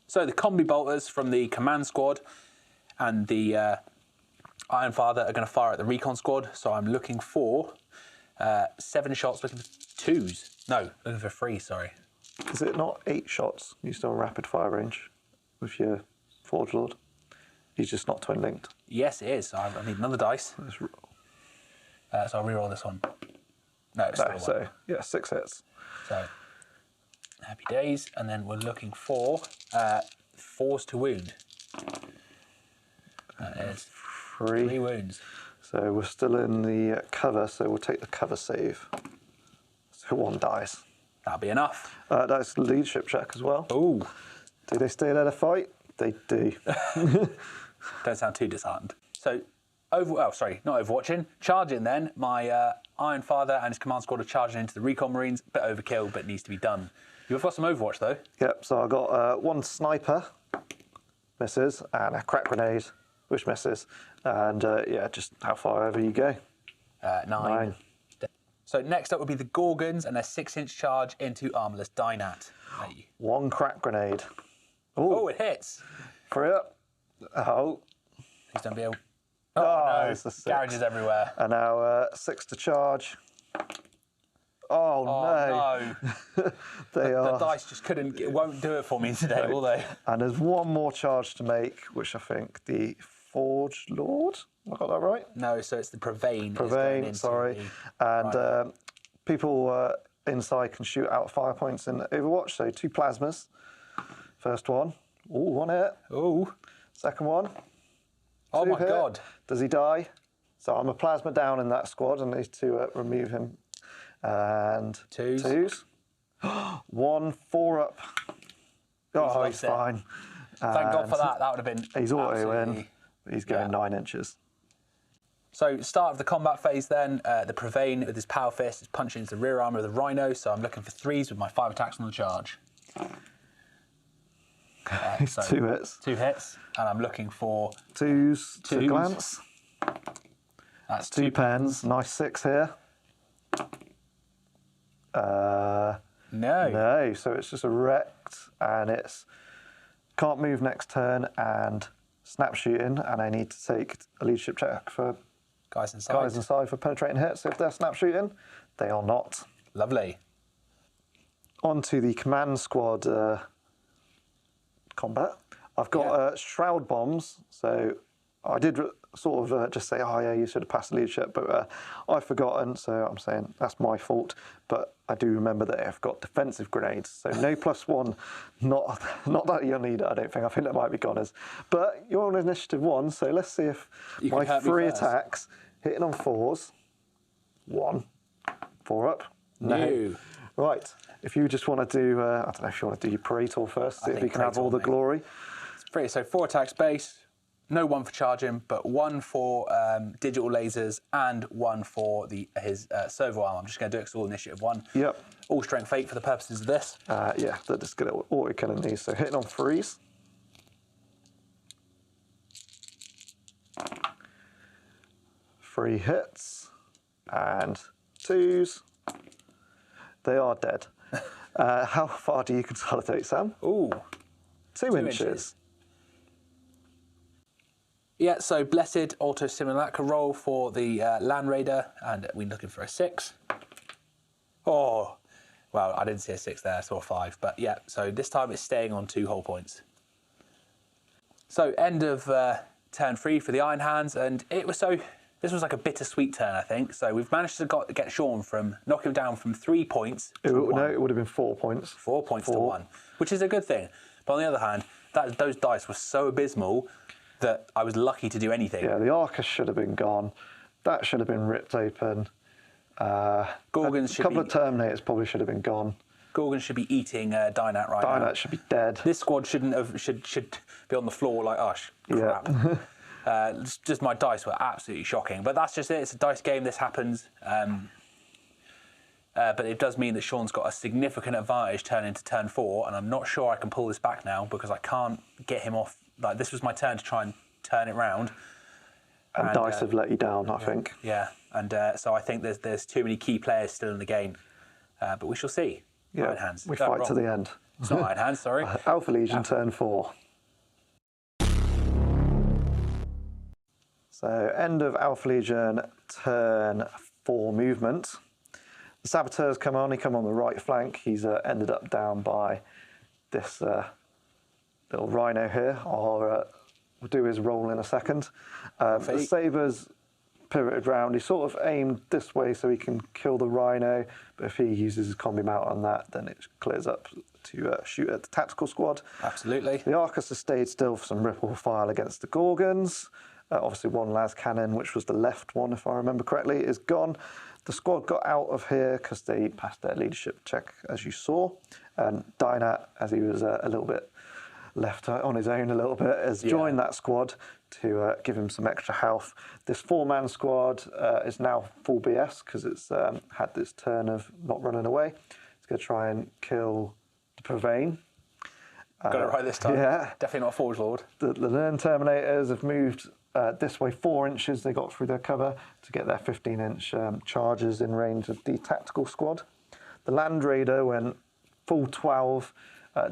So the combi bolters from the command squad and the Iron Father are going to fire at the recon squad. So I'm looking for 7 shots, looking for 2s. No, looking for 3, sorry. Is it not 8 shots? You still rapid fire range with your Forge Lord? He's just not twin linked. Yes, it is. I need another dice. So I'll reroll this one. No, it's still 1. So, yeah, 6 hits. So, happy days. And then we're looking for 4s to wound. That is 3 wounds. So we're still in the cover, so we'll take the cover save. So 1 dice. That'll be enough. That's the leadership check as well. Ooh. Do they stay there to fight? They do. Don't sound too disheartened. So, not overwatching. Charging then, my Iron Father and his command squad are charging into the Recon Marines. Bit overkill, but needs to be done. You've got some Overwatch though. Yep, so I got 1 sniper, misses, and a crack grenade, which misses. And yeah, just how far over you go. 9. So next up would be the Gorgons and their 6-inch charge into Armorless Dynat. 1 crack grenade. Oh, it hits. 3 up. Oh. Please don't be able... Oh, no. It's a 6. Garages everywhere. And now 6 to charge. Oh, no. The dice just won't do it for me today, will they? And there's 1 more charge to make, which I think the Forge Lord. Have I got that right? No, so it's the Provane. Provane, sorry. And people inside can shoot out fire points in Overwatch. So 2 plasmas. First one. Ooh, 1 hit. Ooh. Second one. Oh my hit. God. Does he die? So I'm a plasma down in that squad and need to remove him. And 2s. 1 4 up. Oh, he's fine. Thank God for that. That would have been. He's auto in. He's going 9 inches. So, start of the combat phase then. The Provane with his power fist is punching into the rear armour of the Rhino. So I'm looking for 3s with my 5 attacks on the charge. So 2 hits. 2 hits, and I'm looking for 2s to glance. That's 2 pens. Nice 6 here. No, so it's just a wrecked, and it's can't move next turn and snap shooting, and I need to take a leadership check for guys inside for penetrating hits. If they're snap shooting, they are not. Lovely. On to the command squad combat. I've got shroud bombs, so I did sort of just say, oh yeah, you should have passed the leadership, but I've forgotten, so I'm saying that's my fault. But I do remember that I've got defensive grenades, so no +1, not that you'll need it, I don't think. I think that might be goners. But you're on initiative 1, so let's see if my 3 attacks hitting on 4s. 1, 4 up. No. Right. If you just want to do, I don't know if you want to do your Praetor first, see if you can have all the glory. It's pretty, so 4 attacks base. No 1 for charging, but 1 for digital lasers and 1 for his servo arm. I'm just going to do it because all initiative 1. Yep. All strength 8 for the purposes of this. Yeah, they're just going to auto killing these. So hitting on 3s. Three hits and 2s. They are dead. How far do you consolidate, Sam? Ooh. 2 inches. Yeah, so Blessed Auto Simulacra roll for the Land Raider, and we're looking for a 6. Oh, well, I didn't see a 6 there, I saw a 5, but yeah, so this time it's staying on 2 whole points. So end of turn 3 for the Iron Hands, and this was like a bittersweet turn, I think. So we've managed to get Sean knock him down from 3 points to 1. No, it would have been 4 points. 4 points to 1, which is a good thing. But on the other hand, those dice were so abysmal that I was lucky to do anything. Yeah, the Arcus should have been gone. That should have been ripped open. Gorgons A couple of Terminators probably should have been gone. Gorgons should be eating Dynat right now. Dynat should be dead. This squad should be on the floor like, oh, crap. Yeah. Just my dice were absolutely shocking. But that's just it. It's a dice game. This happens. But it does mean that Sean's got a significant advantage turning into turn 4, and I'm not sure I can pull this back now because I can't get him off. Like, this was my turn to try and turn it round. And dice have let you down, I think. Yeah, and so I think there's too many key players still in the game. But we shall see. Yeah, Iron Hands. we fight to the end. It's not Iron Hands, sorry. Alpha Legion, turn 4. So, end of Alpha Legion, turn 4 movement. The Saboteurs come on, he come on the right flank. He's ended up down by this little rhino here. We'll do his roll in a second. The Sabres pivoted round. He sort of aimed this way so he can kill the rhino, but if he uses his combi mount on that, then it clears up to shoot at the tactical squad. Absolutely. The Arcus has stayed still for some ripple fire against the Gorgons. Obviously, one las cannon, which was the left one, if I remember correctly, is gone. The squad got out of here because they passed their leadership check, as you saw. And Dynat, as he was a little bit left on his own a little bit, has joined that squad to give him some extra health. This 4-man squad is now full BS because it's had this turn of not running away. It's going to try and kill the Purvane. Got it right this time. Yeah. Definitely not a Forge Lord. The Learn Terminators have moved this way 4 inches. They got through their cover to get their 15-inch charges in range of the tactical squad. The Land Raider went full 12,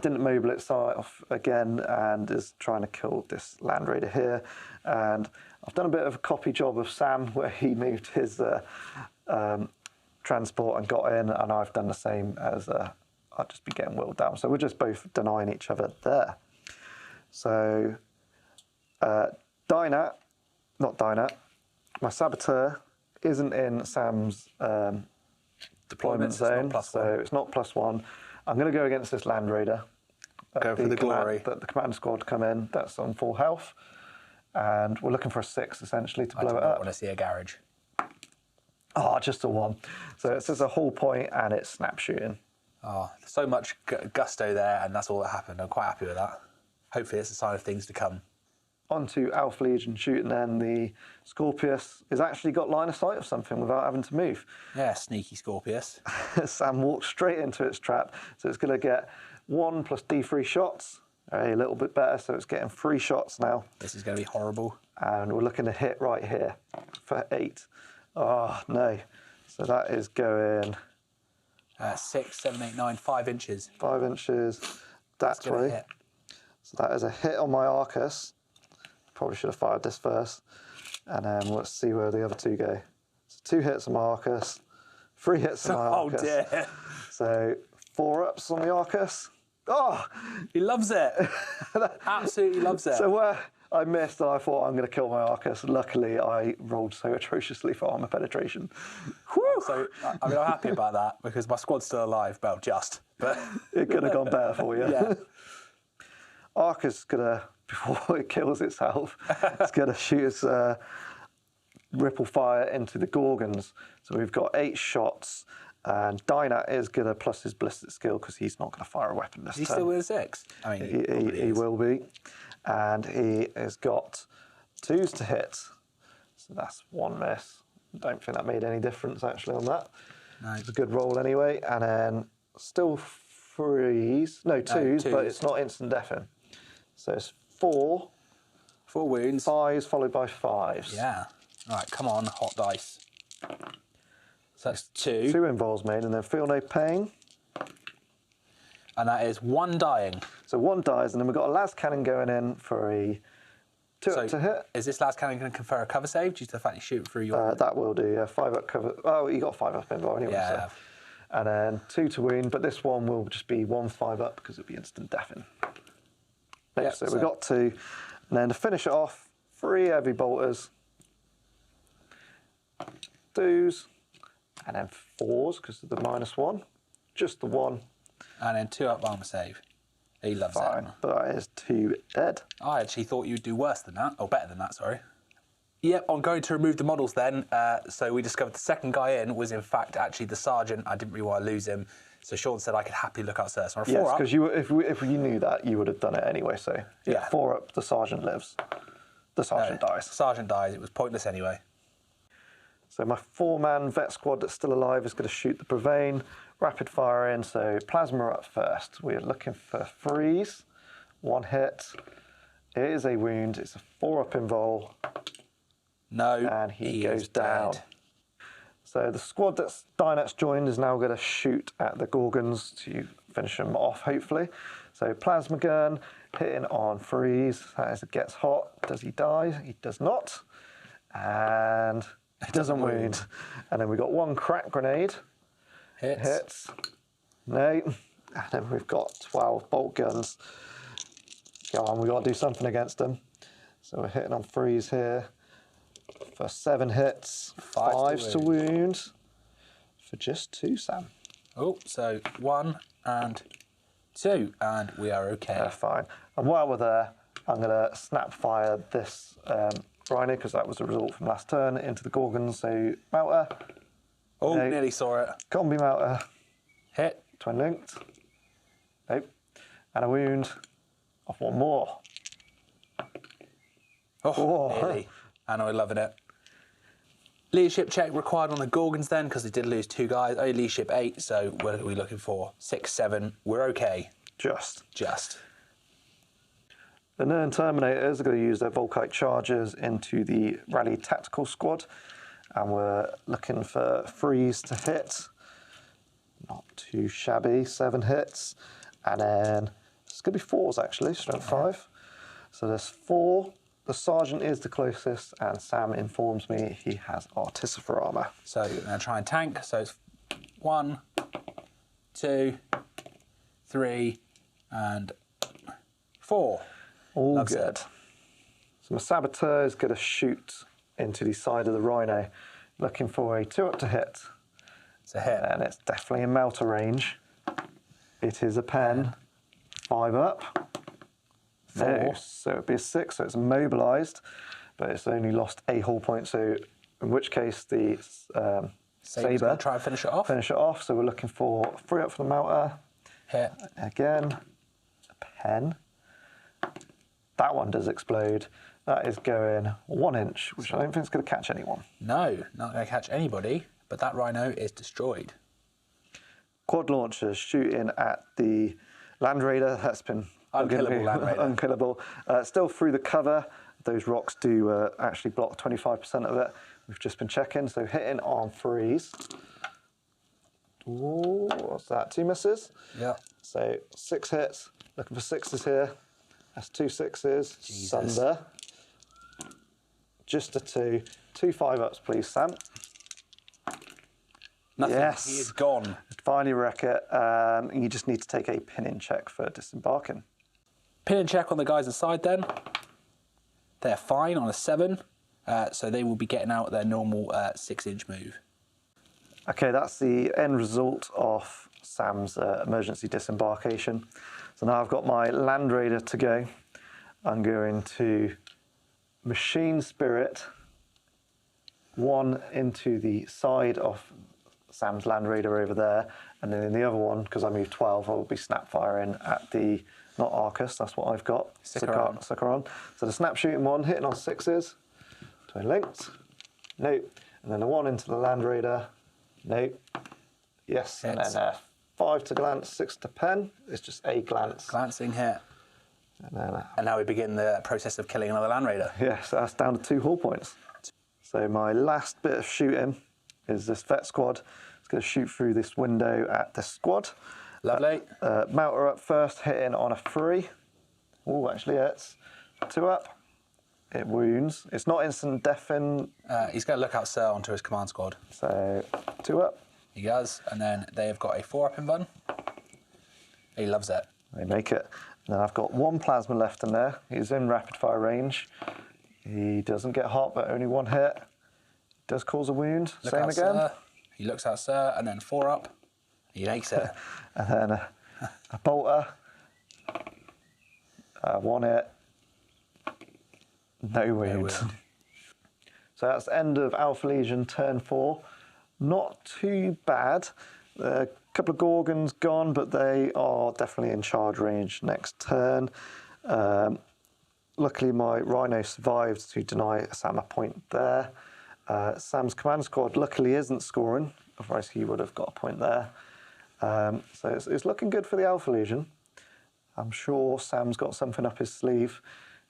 didn't mobile itself again, and is trying to kill this Land Raider here. And I've done a bit of a copy job of Sam where he moved his transport and got in, and I've done the same as I'll just be getting whittled down. So we're just both denying each other there. So my Saboteur isn't in Sam's deployment zone, so it's not +1. I'm going to go against this Land Raider. Go for the glory. The command squad come in, that's on full health, and we're looking for a 6 essentially to blow it up. I don't want to see a garage. Oh, just a 1. So it's just a hull point and it's snap shooting. Oh, so much gusto there, and that's all that happened. I'm quite happy with that. Hopefully it's a sign of things to come. Onto Alpha Legion shooting then. The Scorpius has actually got line of sight of something without having to move. Yeah, sneaky Scorpius. Sam walked straight into its trap, so it's going to get 1 plus D3 shots. A little bit better, so it's getting 3 shots now. This is going to be horrible. And we're looking to hit right here for 8. Oh, no. So that is going... 6, 7, 8, 9, 5 inches. 5 inches that way. Hit. So that is a hit on my Arcus. Probably should have fired this first. And then let's see where the other 2 go. So 2 hits on my Arcus, 3 hits on my Arcus. Oh dear. So 4 ups on the Arcus. Oh! He loves it. Absolutely loves it. So where I missed, I thought I'm going to kill my Arcus. Luckily, I rolled so atrociously for armor penetration. Whew. So I'm happy about that because my squad's still alive. Well, just. But it could have gone better for you. Yeah. Arcus is going to, before it kills itself, it's going to shoot its ripple fire into the Gorgons. So we've got 8 shots, and Dynat is going to plus his ballistic skill because he's not going to fire a weapon this turn. Is he still with a 6? I mean, he will be. And he has got 2s to hit. So that's 1 miss. Don't think that made any difference actually on that. No. It's a good roll anyway. And then still 3s. No, 2s, but it's not instant deafening. So it's 4. 4 wounds. 5s followed by 5s. Yeah. All right, come on, hot dice. So that's 2. 2 involves made, and then feel no pain. And that is 1 dying. So 1 dies, and then we've got a las cannon going in for a 2 up to hit. Is this las cannon going to confer a cover save due to the fact you shoot through your... That will do, yeah. 5 up cover. Oh, you got 5 up involved anyway. Yeah. So. And then 2 to wound, but this one will just be 1 5 up because it'll be instant deafening. Yep, so we've got 2. And then to finish it off, 3 heavy bolters. 2s. And then 4s because of the -1. Just the 1. And then 2 up armor save. He loves Fine, that. but that is 2 dead. I actually thought you'd do worse than that, or better than that, sorry. Yep, on going to remove the models then, so we discovered the second guy in was in fact actually the sergeant. I didn't really want to lose him, so Sean said I could happily look out Sir. So on a 4 Yes, up. because if you knew that, you would have done it anyway. So Yeah. 4 up, the sergeant lives. The sergeant dies. Sergeant dies. It was pointless anyway. So my 4-man vet squad that's still alive is going to shoot the Provane. Rapid fire in, so plasma up first. We're looking for freeze. 1 hit. It is a wound. It's a 4 up invul. No, And he goes is down. dead. So the squad that's Dynet's joined is now going to shoot at the Gorgons to finish them off, hopefully. So plasma gun, hitting on freeze. As it gets hot, does he die? He does not. And it doesn't wound. And then we got 1 crack grenade. Hits. No. And then we've got 12 bolt guns. Go on, we've got to do something against them. So we're hitting on freeze here. For 7 hits, 5 to wound. For just 2, Sam. Oh, so 1 and 2, and we are okay. Yeah, fine. And while we're there, I'm going to snap fire this Rhino, because that was the result from last turn, into the Gorgons. So, Melter. Oh, No. nearly saw it. Combi Melter. Hit. Twin linked. Nope. And a wound of 1 more. Oh, nearly. And we're loving it. Leadership check required on the Gorgons then, because they did lose 2 guys. Only leadership 8, so what are we looking for? 6, 7. We're okay. Just. The Nern Terminators are going to use their Volkite chargers into the Rally Tactical Squad. And we're looking for freeze to hit. Not too shabby, 7 hits. And then it's going to be 4s actually, strength 5. So there's 4. The sergeant is the closest, and Sam informs me he has Artificer armour. So we're going to try and tank. So it's 1, 2, 3, and 4. All Loves good. it. So my Saboteur is going to shoot into the side of the Rhino, looking for a 2 up to hit. It's a hit. And it's definitely in Melter range. It is a pen. 5 up. 4. No, so it'd be a 6, so it's immobilised, but it's only lost a hull point. So in which case the Saber's Saber gonna try and finish it off. Finish it off. So we're looking for 3 up for the Melter. Hit. Again, a pen. That one does explode. That is going 1 inch, which I don't think is going to catch anyone. No, not going to catch anybody, but that Rhino is destroyed. Quad launchers shooting at the Land Raider. That's been Unkillable Land Raider. Unkillable. Still through the cover. Those rocks do actually block 25% of it. We've just been checking. So hitting on freeze. Ooh, what's that? 2 misses. Yeah. So 6 hits. Looking for 6s here. That's 2 6s. Jesus. Sunder. Just a 2. 2 5 ups, please, Sam. Nothing. Yes. He is gone. Finally wreck it. You just need to take a pin-in check for disembarking. Pin and check on the guys inside then. They're fine on a 7, so they will be getting out their normal 6-inch move. Okay, that's the end result of Sam's emergency disembarkation. So now I've got my Land Raider to go. I'm going to Machine Spirit 1 into the side of Sam's Land Raider over there, and then in the other one, because I moved 12, I will be snap firing at the, not Arcus, that's what I've got. Sikaran. So the snap shooting one, hitting on 6s. Twin linked. Nope. And then the 1 into the Land Raider. Nope. Yes. Hits. And then 5 to glance, 6 to pen. It's just a glance. Glancing hit. And then, And now we begin the process of killing another Land Raider. yes, that's down to 2 hull points. So my last bit of shooting is this vet squad. It's going to shoot through this window at this squad. Lovely. Melter up first, hitting on a 3. Oh, actually, it's 2 up. It wounds. It's not instant deafen, He's going to look out Sir onto his command squad. so 2 up. He does, and then they have got a 4-up in bun. He loves it. They make it. And then I've got 1 plasma left in there. He's in rapid fire range. He doesn't get hot, but only 1 hit. Does cause a wound. Look Same out, again. Sir. He looks out Sir, and then 4-up. He makes it. And then a bolter. 1 hit. No wound. So that's end of Alpha Legion turn 4. Not too bad. A couple of Gorgons gone, but they are definitely in charge range next turn. Luckily, my Rhino survived to deny Sam a point there. Sam's command squad luckily isn't scoring, otherwise he would have got a point there. So it's looking good for the Alpha Legion. I'm sure Sam's got something up his sleeve,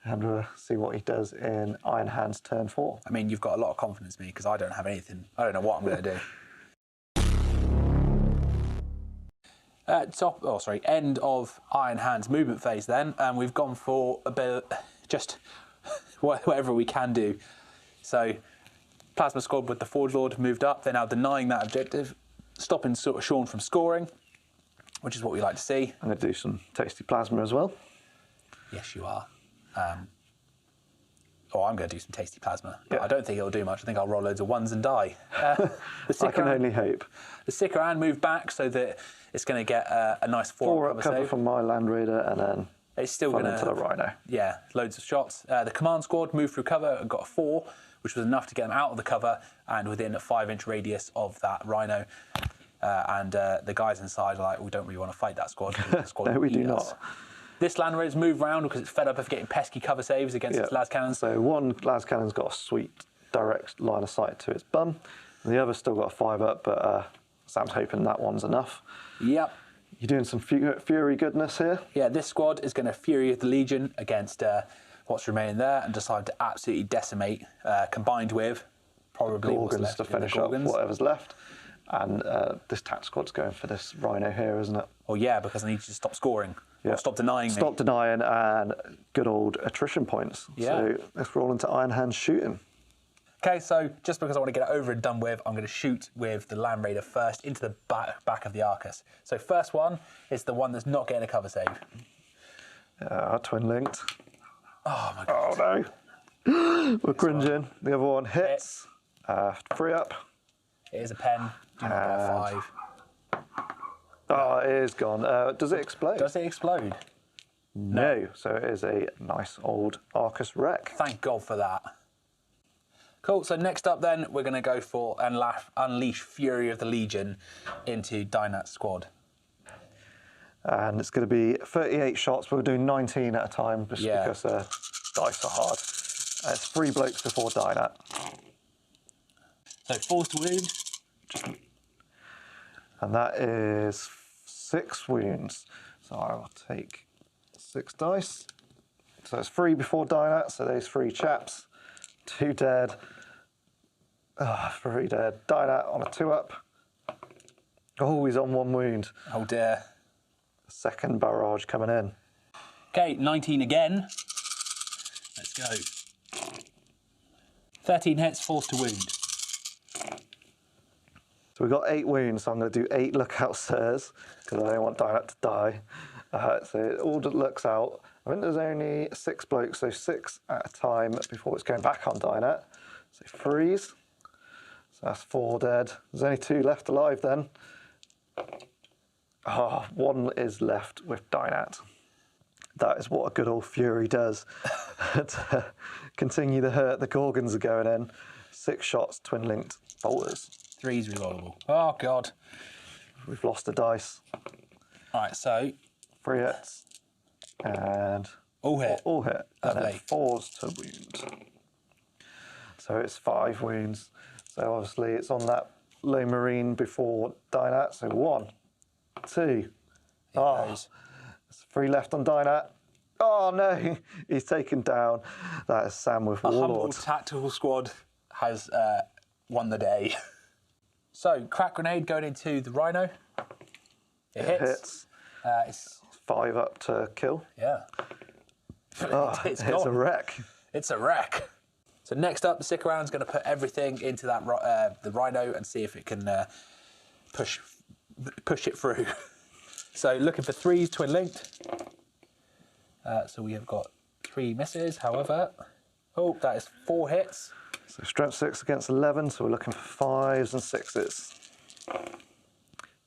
and we'll see what he does in Iron Hands turn 4. I mean, you've got a lot of confidence in me because I don't have anything. I don't know what I'm going to do. End of Iron Hands movement phase then, and we've gone for a bit just whatever we can do. So Plasma Squad with the Forge Lord moved up. They're now denying that objective, stopping sort of Sean from scoring, which is what we like to see. I'm going to do some tasty plasma as well. Yes, you are. I'm going to do some tasty plasma. But I don't think it'll do much. I think I'll roll loads of ones and die. I can only hope. The Sicker and move back so that it's going to get a nice 4 cover from my Land Raider, and then it's still going to into the Rhino. Yeah, loads of shots. The Command Squad moved through cover and got a 4, which was enough to get them out of the cover and within a 5-inch radius of that Rhino. The guys inside are like, we don't really want to fight that squad. No, we do not. This Land Raider's moved round because it's fed up of getting pesky cover saves against its las cannons. So one las cannon's got a sweet direct line of sight to its bum, and the other's still got a 5 up, but Sam's hoping that one's enough. Yep. You're doing some Fury goodness here. Yeah, this squad is going to Fury of the Legion against what's remaining there and decide to absolutely decimate, combined with probably Gorgons what's left to finish up whatever's left. And this tact squad's going for this Rhino here, isn't it? Well, yeah, because I need you to stop scoring. Yeah. Or stop denying me. Stop denying, and good old attrition points. Yeah. So let's roll into Iron Hands shooting. Okay, so just because I want to get it over and done with, I'm going to shoot with the Land Raider first into the back of the Arcus. So first one is the one that's not getting a cover save. Twin linked. Oh my god. Oh no. We're cringing. The other one hits. 3 up. It is a pen. Do not get a 5. Oh, it is gone. Does it explode? Does it explode? No. So it is a nice old Arcus wreck. Thank God for that. Cool, so next up then, we're going to go for Unleash Fury of the Legion into Dynat's squad. And it's going to be 38 shots, but we're doing 19 at a time just because dice are hard. It's 3 blokes before Dynat. So force to wound. And that is 6 wounds. So I will take 6 dice. So it's 3 before Dynat, so those 3 chaps. 2 dead. 3 dead. Dynat on a 2 up. Oh, he's on 1 wound. Oh dear. Second barrage coming in. Okay, 19 again. Let's go. 13 hits, force to wound. So we've got 8 wounds, so I'm going to do 8 lookout sirs, because I don't want Dynat to die. So it all looks out. I think there's only 6 blokes, so 6 at a time before it's going back on Dynat. So 3s. So that's 4 dead. There's only 2 left alive then. 1 is left with Dynat. That is what a good old Fury does. To continue the hurt, the Gorgons are going in. 6 shots, twin linked bolters. 3's rerollable. Oh god. We've lost a dice. Alright, so 3 hits. And all hit. All hit. And then Lovely. 4s to wound. So it's 5 wounds. So obviously it's on that low marine before Dynat. So 1, 2. Goes. There's 3 left on Dynat. Oh no, he's taken down. That is Sam with A Warlord. humble tactical squad has won the day. So, crack grenade going into the Rhino. It hits. It's 5 up to kill. yeah. It's a wreck. It's a wreck. So next up, the Sick Around's going to put everything into that the Rhino and see if it can push it through. So looking for 3s, twin linked. So we have got 3 misses. However, that is 4 hits. So strength 6 against 11. So we're looking for 5s and 6s.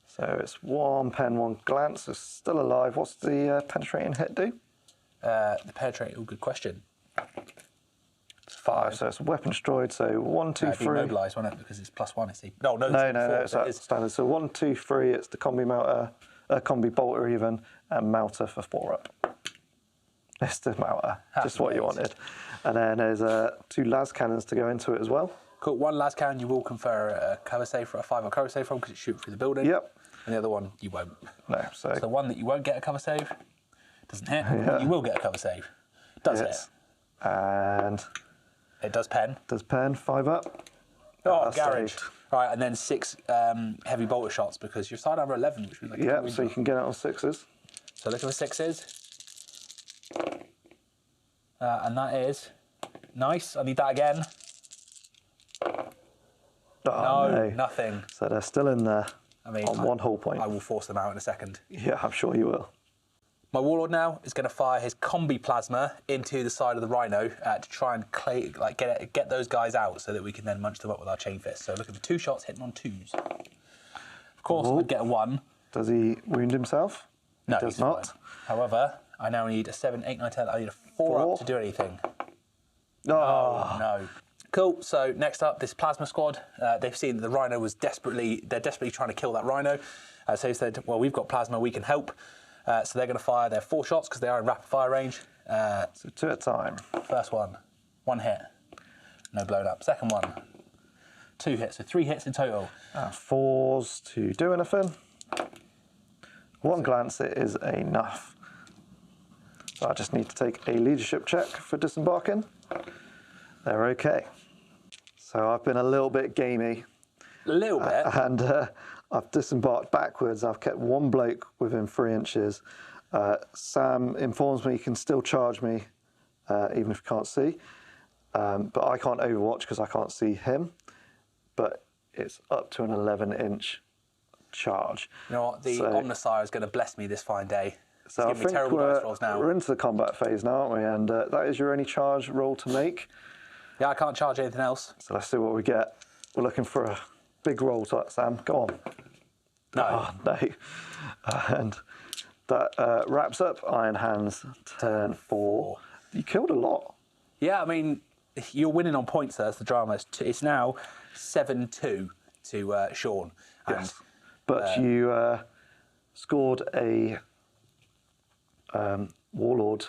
So it's 1 pen, 1 glance. It's still alive. What's the penetrating hit do? The penetrating. Oh, good question. It's 5. So it's weapon destroyed. So 1, 2, 3. Demobilised, won't it? Because it's +1, you see. No, No, it's that standard. So 1, 2, 3. It's the combi melter, combi bolter even, and melter for 4 up. It's the melter, just what you wanted. And then there's 2 las cannons to go into it as well. Cool. 1 las cannon you will confer a cover save for a 5 or cover save from because it's shooting through the building. Yep. And the other one you won't. No, so the one that you won't get a cover save doesn't hit. You will get a cover save. Does hit. And it does pen. Does pen 5 up. Oh, garage. Right, and then 6 heavy bolter shots because you're side armor 11, which means like so you can get it on 6s. So look at the 6s. And that is nice. I need that again. Oh, no, nothing. So they're still in there. I mean, on 1 hull point. I will force them out in a second. Yeah, I'm sure you will. My warlord now is going to fire his combi plasma into the side of the rhino to try and get those guys out so that we can then munch them up with our chain fist. So look at the 2 shots hitting on 2s. Of course, I'd get a 1. Does he wound himself? No, he does not. Fine. However, I now need a 7, 8, 9, 10. I need a 4 up to do anything. Oh, no. Cool. So next up, this plasma squad. They've seen that the rhino was desperately trying to kill that rhino. So he said, well, we've got plasma, we can help. So they're going to fire their 4 shots because they are in rapid fire range. So 2 at a time. First one, 1 hit. No blown up. Second one, 2 hits. So 3 hits in total. 4s to do anything. 1 glance, it is enough. So I just need to take a leadership check for disembarking. They're okay. So I've been a little bit gamey. A little bit? And I've disembarked backwards. I've kept 1 bloke within 3 inches. Sam informs me he can still charge me, even if he can't see. But I can't overwatch because I can't see him. But it's up to an 11-inch charge. You know what? The Omnissiah is going to bless me this fine day. So I think we're into the combat phase now, aren't we? And that is your only charge roll to make. Yeah, I can't charge anything else. So let's see what we get. We're looking for a big roll to that, Sam. Go on. No. Oh, no. And that wraps up Iron Hands turn 4. You killed a lot. Yeah, I mean, you're winning on points there. That's the drama. It's now 7-2 to Sean. Yes. But you scored a Warlord.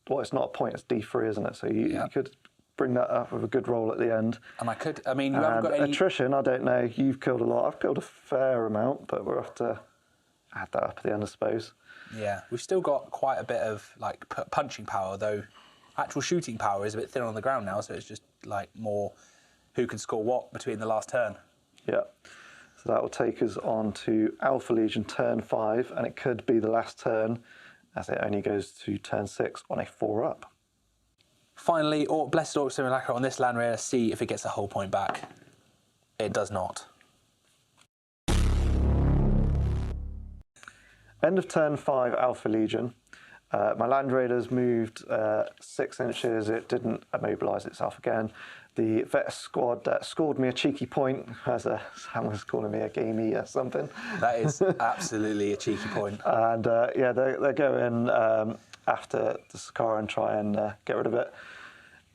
Well, it's not a point, it's D3, isn't it? So you could bring that up with a good roll at the end. And I could, I mean, you haven't got any... Attrition, I don't know, you've killed a lot. I've killed a fair amount, but we'll have to add that up at the end, I suppose. Yeah, we've still got quite a bit of, like, punching power, though actual shooting power is a bit thin on the ground now, so it's just, like, more who can score what between the last turn. Yeah. So that will take us on to Alpha Legion turn 5, and it could be the last turn, as it only goes to turn 6 on a 4-up. Finally, Blessed Orc Simulacra on this land rare, see if it gets a whole point back. It does not. End of turn 5, Alpha Legion. My Land Raiders moved 6 inches. It didn't immobilise itself again. The Vet Squad scored me a cheeky point, as Sam was calling me a gamey or something. That is absolutely a cheeky point. And they're going after the Sakaar and try and get rid of it.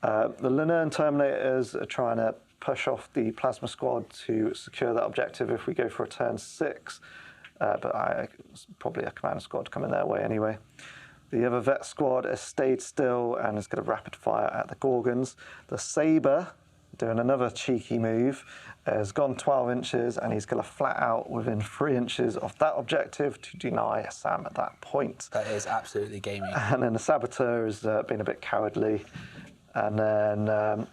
The Linern Terminators are trying to push off the Plasma Squad to secure that objective if we go for a turn 6. But it's probably a command squad coming their way anyway. The other Vet Squad has stayed still and is going to rapid fire at the Gorgons. The Sabre, doing another cheeky move, has gone 12 inches and he's going to flat out within 3 inches of that objective to deny Sam at that point. That is absolutely gaming. And then the Saboteur has been a bit cowardly. And then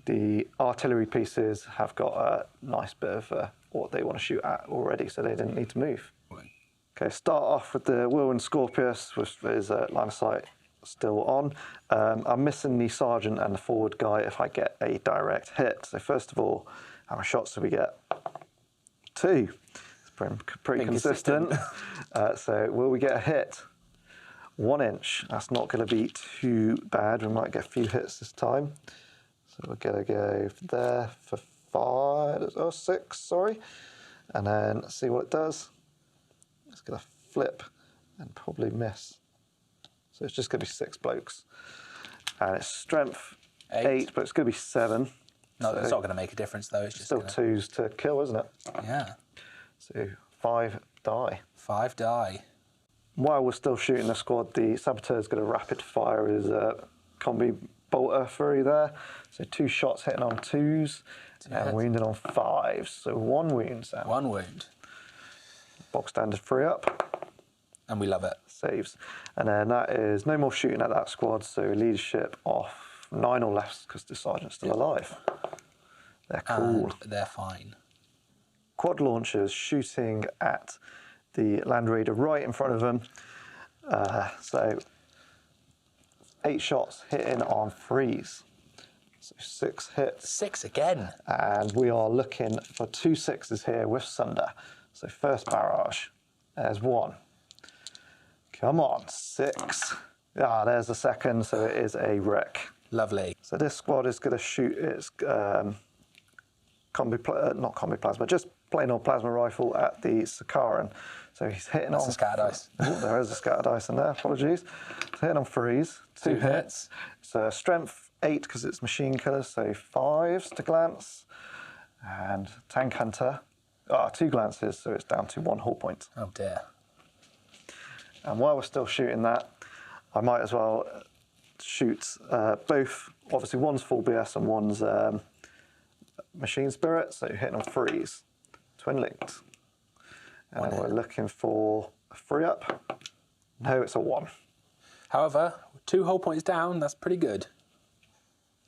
the artillery pieces have got a nice bit of what they want to shoot at already, so they didn't need to move. Okay, start off with the Whirlwind Scorpius, which is line of sight still on. I'm missing the Sergeant and the forward guy if I get a direct hit. So first of all, how many shots do we get? 2. It's pretty consistent. So will we get a hit? 1 inch. That's not going to be too bad. We might get a few hits this time. So we're going to go there for 6, sorry. And then see what it does. It's going to flip and probably miss. So it's just going to be 6 blokes. And its strength 8, but it's going to be 7. No, so it's not going to make a difference though. It's just still gonna... 2s to kill, isn't it? Yeah. So 5 die. 5 die. While we're still shooting the squad, the Saboteur is going to rapid fire his combi bolter through there. So 2 shots hitting on 2s and wounding on 5s. So 1 wound, Sam. 1 wound. Box standard 3 up. And we love it. Saves. And then that is no more shooting at that squad, so leadership off 9 or less because the sergeant's still alive. They're cool. And they're fine. Quad launchers shooting at the Land Raider right in front of them. So 8 shots hitting on 3s. So 6 hits. 6 again. And we are looking for 2 6s here with Sunder. So first barrage. There's 1. Come on, 6. Ah, there's the second, so it is a wreck. Lovely. So this squad is going to shoot its not combi plasma, just plain old plasma rifle at the Sakaran. So he's hitting That's on... a scatter dice. Oh, there is a scatter dice in there, apologies. He's hitting on 3s, 2 hits. So strength 8 because it's machine killer, so 5s to glance. And tank hunter, 2 glances, so it's down to 1 hull point. Oh dear. And while we're still shooting that, I might as well shoot both. Obviously, one's full BS and one's machine spirit, so hitting on 3s, twin linked. And then we're looking for a 3 up. No, it's a 1. However, 2 hull points down, that's pretty good.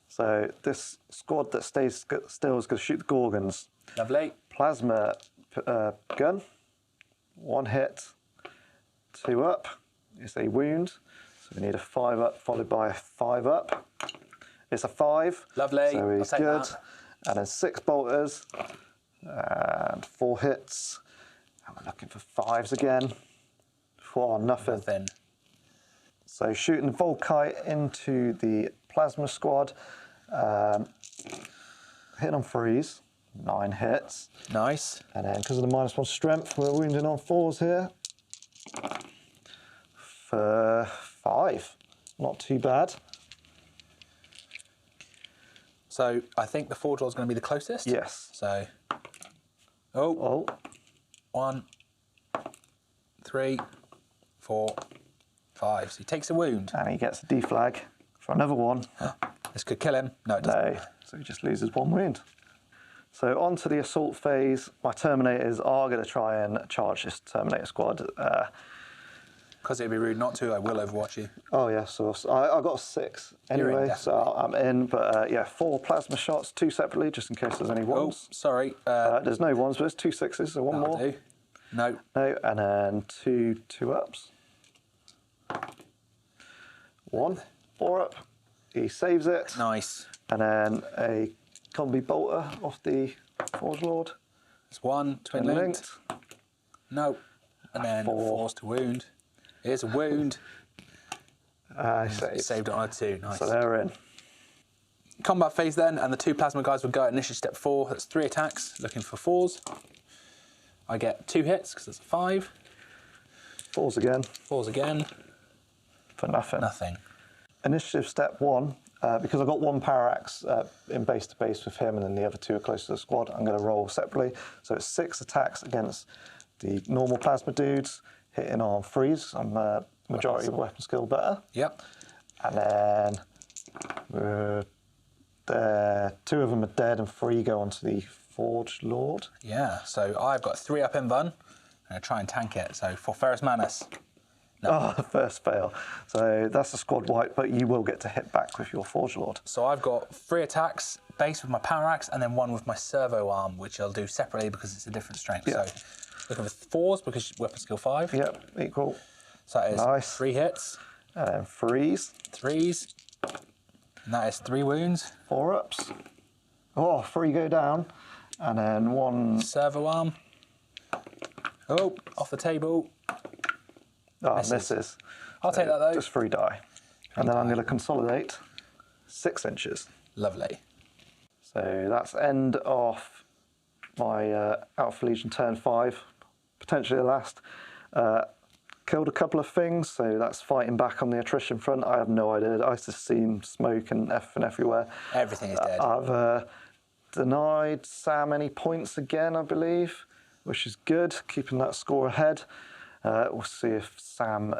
So this squad that stays still is going to shoot the Gorgons. Lovely. Plasma gun, 1 hit, 2 up. It's a wound. So we need a 5 up followed by a 5 up. It's a 5. Lovely. So he's I'll take good. that. And then 6 bolters and 4 hits. And we're looking for 5s again. 4, nothing. Nothing. So shooting the Volkite into the plasma squad. Hitting on 3s. 9 hits. Nice. And then because of the -1 strength, we're wounding on 4s here. For 5. Not too bad. So I think the Forge Lord's going to be the closest. Yes. So, 1, 3, 4, 5. So he takes a wound. And he gets a deflag for another 1. This could kill him. No, it doesn't. No, so he just loses 1 wound. So on to the assault phase. My Terminators are going to try and charge this Terminator squad. Because it'd be rude not to, I will overwatch you. Oh yeah, so I got 6 anyway, in, so I'm in. But yeah, 4 plasma shots, 2 separately, just in case there's any 1s. Oh, sorry. There's no 1s, but there's 2 6s, so 1 more. Do. No. No, and then 2 2 ups. 1 4 up. He saves it. Nice. And then a combi bolter off the Forge Lord. It's 1, twin linked. No. And then 4s to wound. Here's a wound. Saved it on a 2. Nice. So they're in. Combat phase then, and the 2 plasma guys will go at initiative step 4. That's 3 attacks, looking for 4s. I get 2 hits because it's a 5. 4s again. 4s again. For nothing. Nothing. Initiative step 1, because I've got 1 power axe in base to base with him and then the other 2 are close to the squad, I'm going to roll separately. So it's 6 attacks against the normal plasma dudes, hitting on 3s. I'm majority of weapon skill better. Yep. And then 2 of them are dead and 3 go onto the Forge Lord. Yeah, so I've got 3 up in Bun. I'm going to try and tank it. So for Ferrus Manus. No. Oh, first fail. So that's a squad wipe, but you will get to hit back with your Forge Lord. So I've got 3 attacks, base with my power axe, and then 1 with my servo arm, which I'll do separately because it's a different strength. Yeah. So looking for 4s because weapon skill 5. Yep, equal. So that is Nice. 3 hits. And then 3s. 3s. And that is 3 wounds. 4 ups. Oh, 3 go down. And then 1. Servo arm. Oh, off the table. Oh, Misses. misses. I'll take that though. Just 3 die. And then I'm going to consolidate 6 inches. Lovely. So that's end of my Alpha Legion turn 5, potentially the last. killed a couple of things, so that's fighting back on the attrition front. I have no idea. I just seen smoke and everything everywhere. Everything is dead. I've denied Sam any points again, I believe, which is good, keeping that score ahead. We'll see if Sam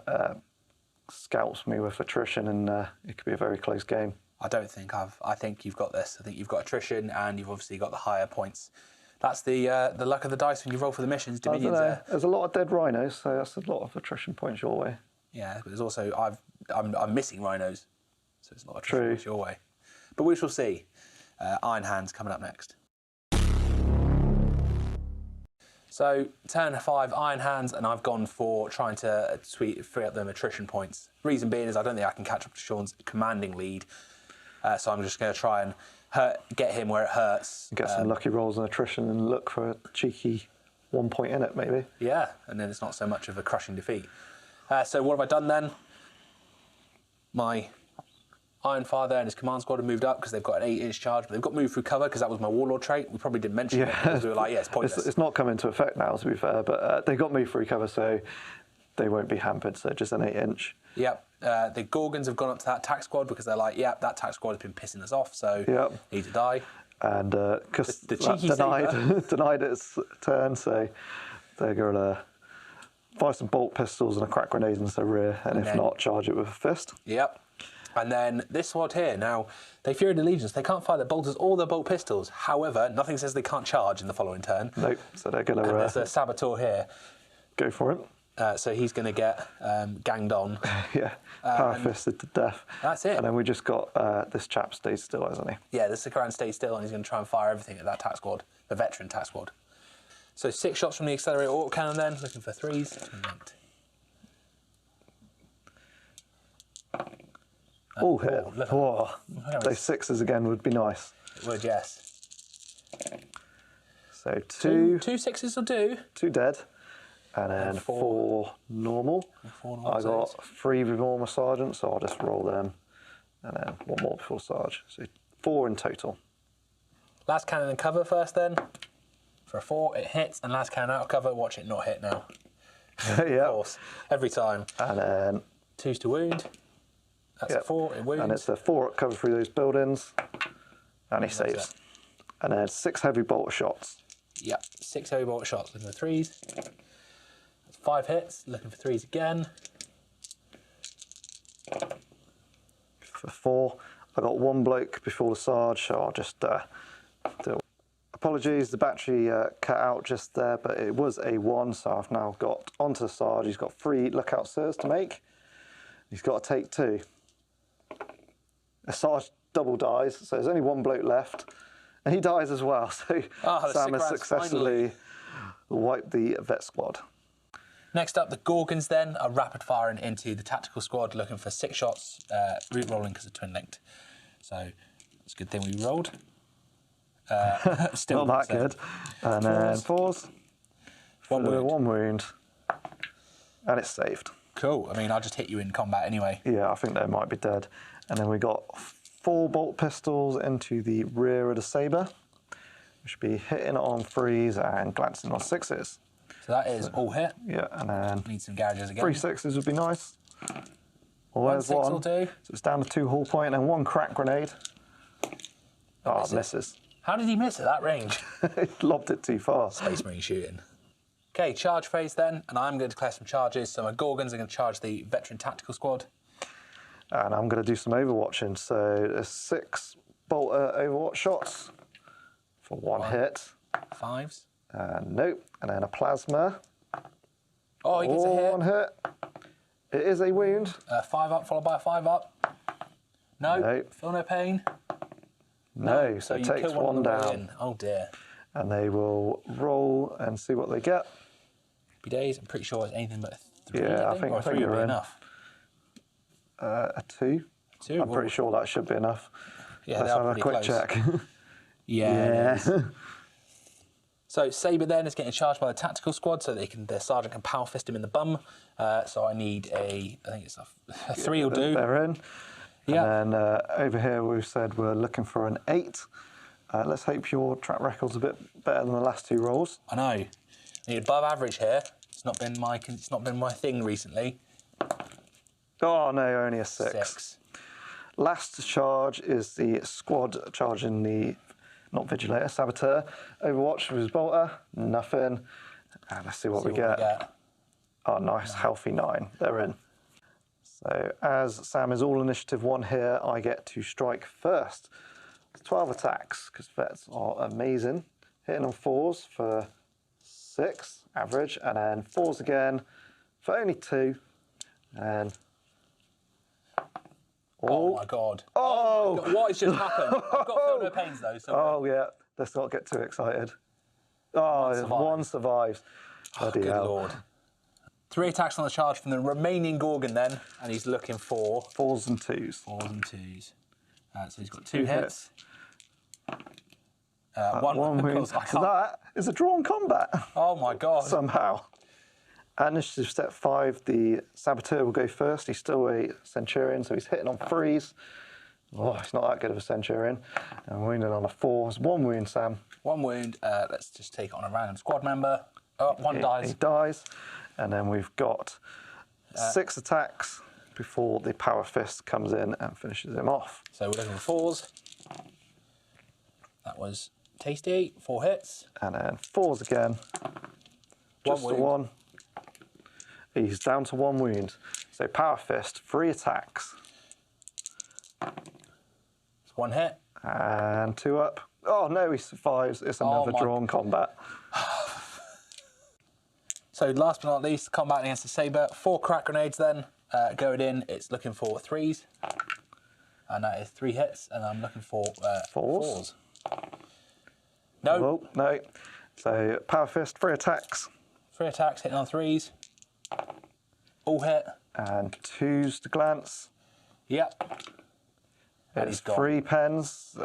scalps me with attrition, and it could be a very close game. I don't think I think you've got this. I think you've got attrition, and you've obviously got the higher points. That's the luck of the dice when you roll for the missions. Dominions there. There's a lot of dead rhinos, so that's a lot of attrition points your way. Yeah, but there's also I'm missing rhinos, so it's a lot of attrition True. points your way. But we shall see. Iron Hands coming up next. So turn 5 Iron Hands, and I've gone for trying to free up them attrition points. Reason being is I don't think I can catch up to Sean's commanding lead, so I'm just going to try and get him where it hurts. Get some lucky rolls on attrition and look for a cheeky 1 point in it, maybe. Yeah, and then it's not so much of a crushing defeat. So what have I done then? My Iron Father and his command squad have moved up because they've got an 8-inch charge, but they've got moved through cover because that was my Warlord trait. We probably didn't mention it because we were like, yeah, it's pointless. It's not come into effect now, to be fair, but they got moved through cover, so they won't be hampered, so just an 8-inch. Yep. The Gorgons have gone up to that tack squad because they're like, yeah, that tack squad has been pissing us off, so need to die. And because the cheeky denied its turn, so they're going to fire some bolt pistols and a crack grenade into the rear, and if not, charge it with a fist. Yep. And then this squad here, now, they fear the legions. They can't fire their bolters or their bolt pistols. However, nothing says they can't charge in the following turn. Nope, so they're going to... there's a Saboteur here. Go for it. So he's going to get ganged on. Yeah, power-fisted to death. That's it. And then we just got this chap stayed still, hasn't he? Yeah, the Sakaran stays still, and he's going to try and fire everything at that tack squad, the veteran tack squad. So 6 shots from the accelerator autocannon then, looking for 3s. All hit. Whoa. Those 6s again would be nice. It would, yes. So two 6s will do. 2 dead. And then 4 normal. 4 normal. I got 3 before my sergeant, so I'll just roll them. And then 1 more before sarge. So 4 in total. Last cannon in cover first then. For a 4, it hits, and last cannon out of cover, watch it not hit now. Yeah. Of course, every time. And then 2's to wound. That's a 4, it wounds. And it's a 4 up cover through those buildings. And he saves. it. And then 6 heavy bolt shots. Yep, 6 heavy bolt shots, looking for 3s. That's 5 hits, looking for 3s again. For 4, I got 1 bloke before the sarge, so I'll just do. Apologies, the battery cut out just there, but it was a 1, so I've now got onto the sarge. He's got 3 lookout sirs to make. He's got to take 2. The sarge double dies, so there's only 1 bloke left, and he dies as well. So Sam has successfully wiped the vet squad. Next up, the Gorgons then are rapid firing into the tactical squad, looking for 6 shots, root rolling because of twin linked. So it's a good thing we rolled. Still not that good. And then 4s. 1 wound. 1 wound. And it's saved. Cool. I mean, I'll just hit you in combat anyway. Yeah, I think they might be dead. And then we got 4 bolt pistols into the rear of the sabre. We should be hitting on 3s and glancing on 6s. So that is all hit. Yeah, and then Need some garages again. 3 6s would be nice. Well, 1 there's 6 1. will do. So it's down to 2 hull point and 1 crack grenade. Oh, misses. How did he miss at that range? He lobbed it too far. Space Marine shooting. Okay, charge phase then, and I'm going to declare some charges. So my Gorgons are going to charge the veteran tactical squad. And I'm going to do some overwatching. So there's 6 bolter overwatch shots for 1 hit. 5s. Nope. And then a plasma. Oh, he gets a hit. 1 hit. It is a wound. 5 up followed by a 5 up. No. Nope. Feel no pain. No, so it takes 1 down. Oh dear. And they will roll and see what they get. Happy days. I'm pretty sure it's anything but a 3. Yeah, I think or a 3 would be you're in. enough. A 2. 2. I'm pretty sure that should be enough. Yeah, Let's have a quick check. Yeah. It is. So Sabre then is getting charged by the tactical squad, so the sergeant can power fist him in the bum. So I need I think it's a 3 will do. They're in. Yeah. And then over here we've said we're looking for an 8. Let's hope your track record's a bit better than the last 2 rolls. I know. I need above average here. It's not been my thing recently. Oh no, only a 6. 6. Last charge is the squad charging the, not Vigilator, Saboteur. Overwatch with his bolter, nothing. And let's see what we get. Oh, nice, healthy 9. They're in. So as Sam is all initiative 1 here, I get to strike first. 12 attacks, because vets are amazing. Hitting on 4s for 6 average, and then 4s again for only 2. And oh my god! Oh, my god. What has just happened? I've got Feel No Pains though. So oh yeah, let's not get too excited. Oh, one survives. Bloody good hell. lord! 3 attacks on the charge from the remaining Gorgon then, and he's looking for 4s and 2s. 4s and 2s. So he's got 2 hits. One wound. That is a drawn combat. Oh my god! Somehow. At initiative step 5, the Saboteur will go first. He's still a Centurion, so he's hitting on 3s. Oh, he's not that good of a Centurion. And wounded on a 4. It's 1 wound, Sam. 1 wound. Let's just take it on a random squad member. Oh, 1 dies. He dies. And then we've got 6 attacks before the Power Fist comes in and finishes him off. So we're looking for 4s. That was tasty. 4 hits. And then 4s again. Just the 1. He's down to 1 wound. So Power Fist, 3 attacks. It's 1 hit. And 2 up. Oh no, he survives. It's another drawn combat. So last but not least, combat against the Sabre. 4 crack grenades then. Going in, it's looking for 3s. And that is 3 hits. And I'm looking for 4s. No. Oh, no. So Power Fist, 3 attacks. 3 attacks, hitting on 3s. All hit. And 2s to glance. Yep. And It's he's gone. 3 pens.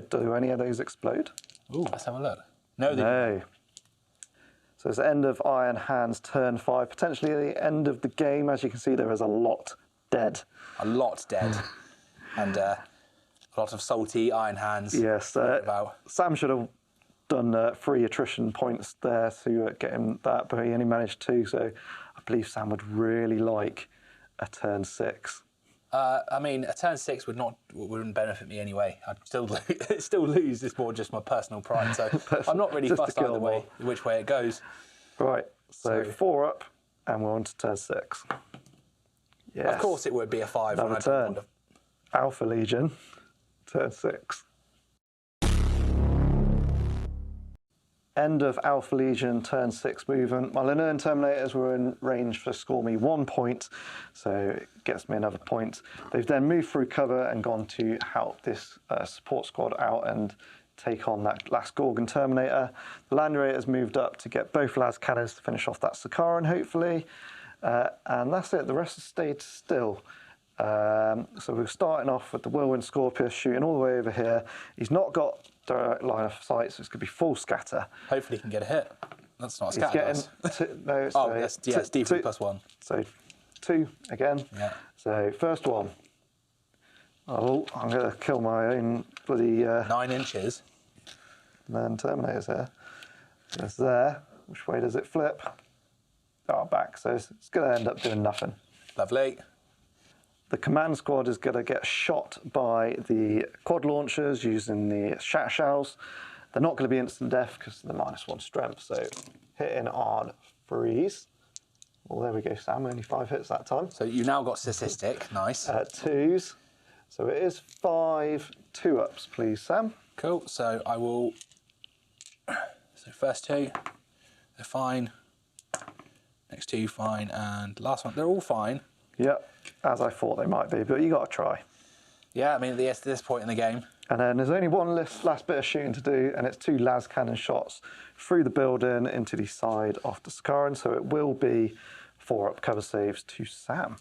Do any of those explode? Ooh, let's have a look. No, they No. So it's the end of Iron Hand's turn 5. Potentially the end of the game. As you can see, there is a lot dead. A lot dead. And a lot of salty Iron Hands. Yes. Sam should have done 3 attrition points there to get him that, but he only managed 2. So I believe Sam would really like a turn 6. I mean, a turn 6 wouldn't benefit me anyway. I'd still lose. It's more just my personal pride. So I'm not really fussed either way, which way it goes. Right. So 4 up, and we're on to turn 6. Yes. Of course, it would be a 5. Another turn. Alpha Legion, turn 6. End of Alpha Legion, turn 6 movement. My Linurn Terminators were in range to score me 1 point, so it gets me another point. They've then moved through cover and gone to help this support squad out and take on that last Gorgon Terminator. The Land Raiders moved up to get both las cannons to finish off that Sakaran, hopefully. And that's it, the rest have stayed still. So we're starting off with the Whirlwind Scorpius shooting all the way over here. He's not got direct line of sight, so it's going to be full scatter. Hopefully he can get a hit. That's not a scatter. It's D3 plus 1. So 2 again. Yeah. So first one. Oh, I'm going to kill my own bloody 9 inches. Then Terminators here. It's there. Which way does it flip? Oh, back. So it's going to end up doing nothing. Lovely. The command squad is going to get shot by the quad launchers using the shatter shells. They're not going to be instant death because they're -1 strength. So hitting on 3s. Well, there we go, Sam. Only 5 hits that time. So you now got statistic. Nice. 2s. So it is 5 2-ups, please, Sam. Cool. So I will. So first 2, they're fine. Next 2, fine, and last one, they're all fine. Yep, as I thought they might be, but you got to try. Yeah, I mean, at this point in the game. And then there's only one last bit of shooting to do, and it's 2 las cannon shots through the building into the side of the Sakaran. So it will be 4-up cover saves to Sam.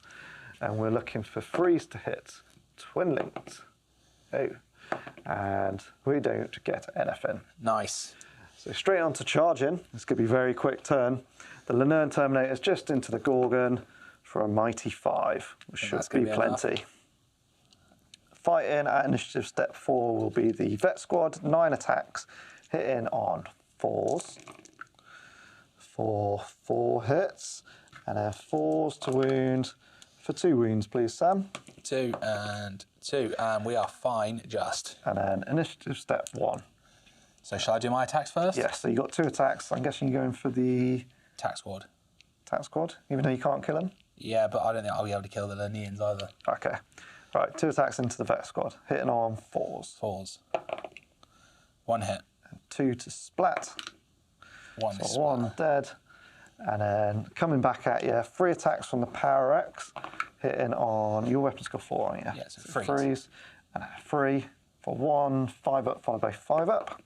And we're looking for 3s to hit. Twin linked. Oh. And we don't get anything. Nice. So straight on to charging. This could be a very quick turn. The Linurn Terminator is just into the Gorgon for a mighty 5, which should be plenty. Enough. Fighting at initiative step 4 will be the Vet Squad, 9 attacks, hitting on 4s, for 4 hits. And then 4s to wound for 2 wounds, please, Sam. 2 and 2, and we are fine just. And then initiative step 1. So shall I do my attacks first? Yes, so you got 2 attacks. I'm guessing you're going for the Attack squad. attack squad, even though you can't kill him? Yeah, but I don't think I'll be able to kill the Lineans either. Okay. Right, 2 attacks into the vet squad. Hitting on 4s. 4s. 1 hit. And 2 to splat. 1 So splat. 1 dead. And then coming back at you, 3 attacks from the Power X. Hitting on your weapon's got 4 on you. Yeah, so 3s. 3s. And 3 for 1, 5 up, followed by 5 up.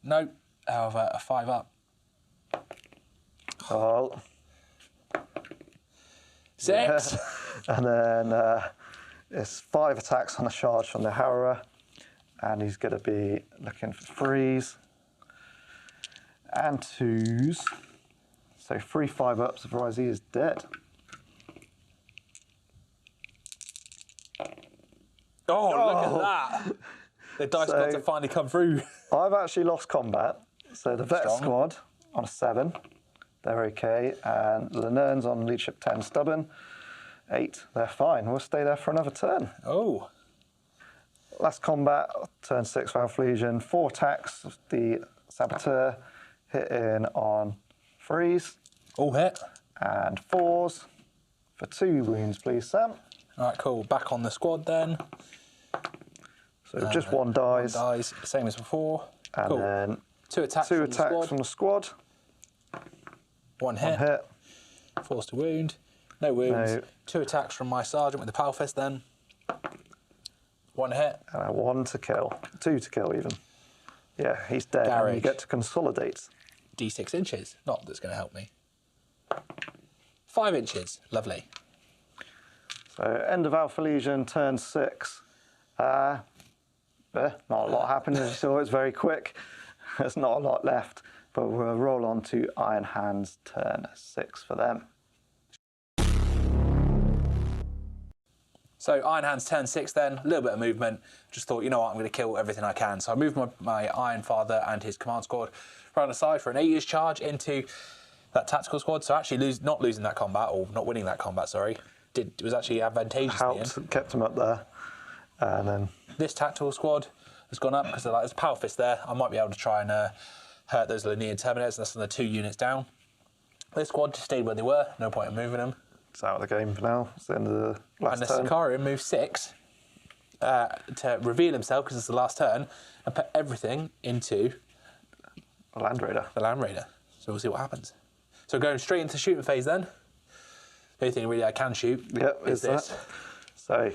No, however, a 5 up. Oh. 6. Yeah. And then it's 5 attacks on a charge from the Harrower. And he's going to be looking for 3s and 2s. So 3 5 ups, otherwise he is dead. Oh, look at that. The dice got to finally come through. I've actually lost combat. So the vet Strong. squad on a 7, they're okay. And the Nerns on leadership 10, stubborn. 8, they're fine. We'll stay there for another turn. Oh. Last combat, turn 6 for Alpha Legion. 4 attacks, the Saboteur hitting on 3s. All hit. And 4s for 2 wounds, please, Sam. All right, cool. Back on the squad then. So just 1 dies. 1 dies, same as before. And Cool. then 2 attacks, 2 from, attacks the squad. from the squad. 1 hit. 1 hit. Forced to wound. No wounds. No. 2 attacks from my sergeant with the Power Fist then. 1 hit. And a 1 to kill. 2 to kill, even. Yeah, he's dead. And Garage. you get to consolidate. D6 inches. Not that's going to help me. 5 inches. Lovely. So, end of Alpha Legion, turn 6. Not a lot happened, as you saw. It's very quick. There's not a lot left. But we'll roll on to Iron Hands, turn 6 for them. So Iron Hands turn 6 then, a little bit of movement. Just thought, you know what, I'm going to kill everything I can. So I moved my Iron Father and his command squad round the side for an 8-inch charge into that tactical squad. So actually not losing that combat, or not winning that combat, sorry, was actually advantageous in the end. Helped, kept him up there. And then This tactical squad has gone up because there's a Power Fist there. I might be able to try and hurt those Linean Terminators. That's on the 2 units down. This squad just stayed where they were. No point in moving them. it's out of the game for now. It's the end of the last And the turn. Sicarian moves 6 to reveal himself because it's the last turn and put everything into Land Raider. the Land Raider. So we'll see what happens. So going straight into shooting phase then. The only thing really I can shoot Yep, is this. that. So,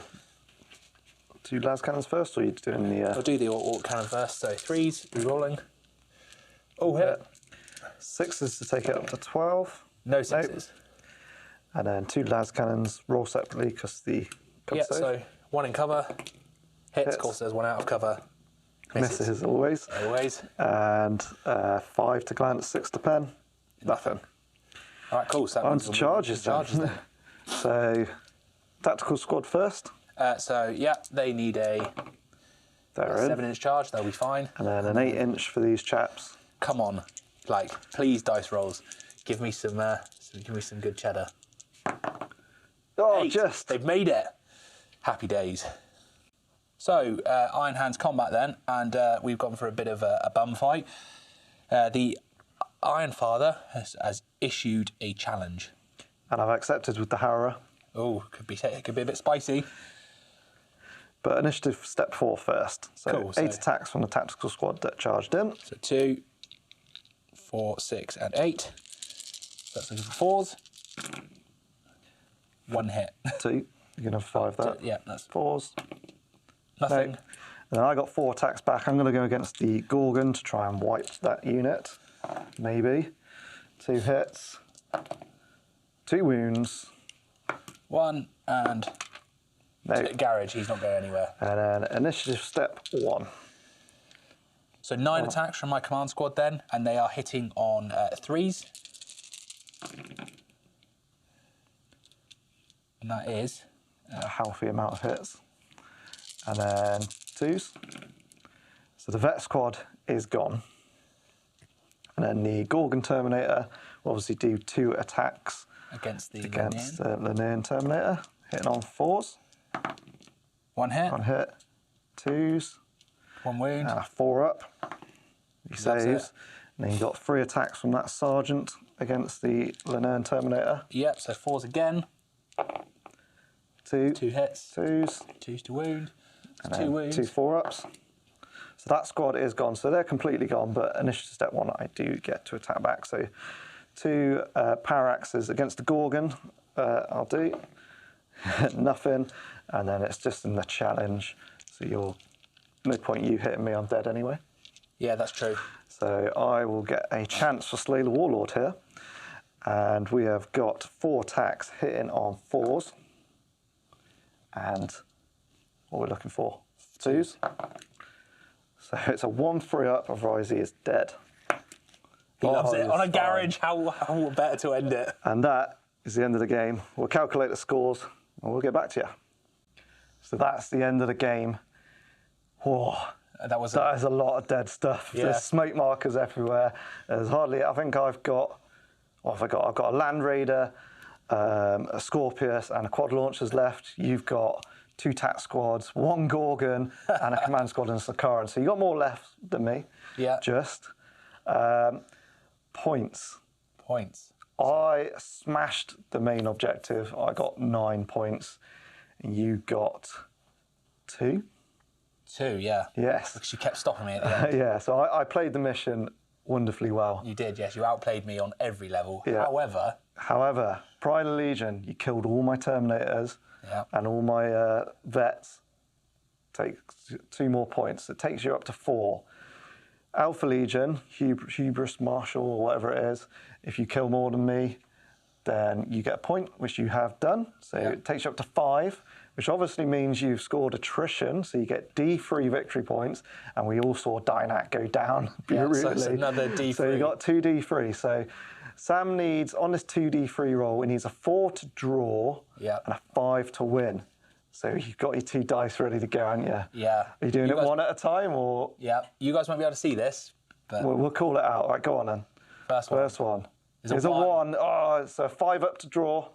2 las cannons first, or are you doing the... I'll do the Orc cannon first. So 3s, re-rolling. Oh, hit. 6s to take it up to 12. No 6s. And then 2 las cannons, roll separately because the cover Yeah, save. so 1 in cover. Hits, Hits. of course, there's 1 out of cover. Misses always. Always. And 5 to glance, 6 to pen. Nothing. All right, cool. So that On means to we'll charges, move on to then. So, tactical squad first. So, yeah, they need a They're in. 7-inch charge. They'll be fine. And then an 8-inch for these chaps. Come on, like, please, dice rolls. Give me some good cheddar. Oh, 8. just. They've made it. Happy days. So, Iron Hands combat then, and we've gone for a bit of a bum fight. The Iron Father has issued a challenge. And I've accepted with the Harrower. Oh, could be a bit spicy. But initiative step 4 first. So, Cool, 8 so- attacks from the tactical squad that charged in. So 2, 4, 6, and 8. That's looking for 4s. 1 hit. 2. You can have 5 there. Yeah, that's 4s. nothing. No. And then I got 4 attacks back. I'm going to go against the Gorgon to try and wipe that unit. Maybe. 2 hits. 2 wounds. 1 and No. garage. He's not going anywhere. And then initiative step 1. So 9 attacks from my command squad then, and they are hitting on 3s. And that is A healthy amount of hits. And then 2s. So the vet squad is gone. And then the Gorgon Terminator will obviously do 2 attacks against the Lernaean Terminator, hitting on 4s. 1 hit. 1 hit. 2s. 1 wound. And a 4 up. He saves. And then you got 3 attacks from that Sergeant against the Lernaean Terminator. Yep, so 4s again. 2 hits. 2s. 2s to wound. And 2 wounds. 2 4-ups. So that squad is gone. So they're completely gone, but initiative step 1, I do get to attack back. So 2 power axes against the Gorgon, I'll do. Nothing. And then it's just in the challenge. So you're, no point you hitting me, I'm dead anyway. Yeah, that's true. So I will get a chance for Slay the Warlord here. And we have got 4 attacks hitting on 4s. And what we're looking for? 2s. So it's a 1-3 up, otherwise he is dead. He loves it. On a fine. garage, how better to end it? And that is the end of the game. We'll calculate the scores and we'll get back to you. So that's the end of the game. Whoa. That is a lot of dead stuff. Yeah. There's smoke markers everywhere. There's hardly, I think I've got a Land Raider, a Scorpius and a quad launchers left. You've got 2 TAT squads, 1 Gorgon and a command squad and a Sakaran. So you got more left than me. Yeah. Just. Points. I smashed the main objective. I got 9 points. And you got 2. 2, yeah. Yes. Because you kept stopping me at the end. Yeah, so I played the mission wonderfully well. You did, yes. You outplayed me on every level. Yeah. However, Pride of Legion, you killed all my Terminators and all my vets. Take 2 more points. It takes you up to 4. Alpha Legion, Hubris Marshal or whatever it is, if you kill more than me, then you get a point, which you have done. So it takes you up to 5, which obviously means you've scored attrition, so you get D3 victory points, and we all saw Dynak go down brutally. So it's another D3. So you got 2 D3. So Sam needs, on this 2 D3 roll, he needs a 4 to draw and a 5 to win. So you've got your 2 dice ready to go, haven't you? Yeah. Are you doing it one at a time, or? Yeah. You guys won't be able to see this, but We'll call it out. Right, go on then. First one. It's a 1. Oh, it's a 5 up to draw.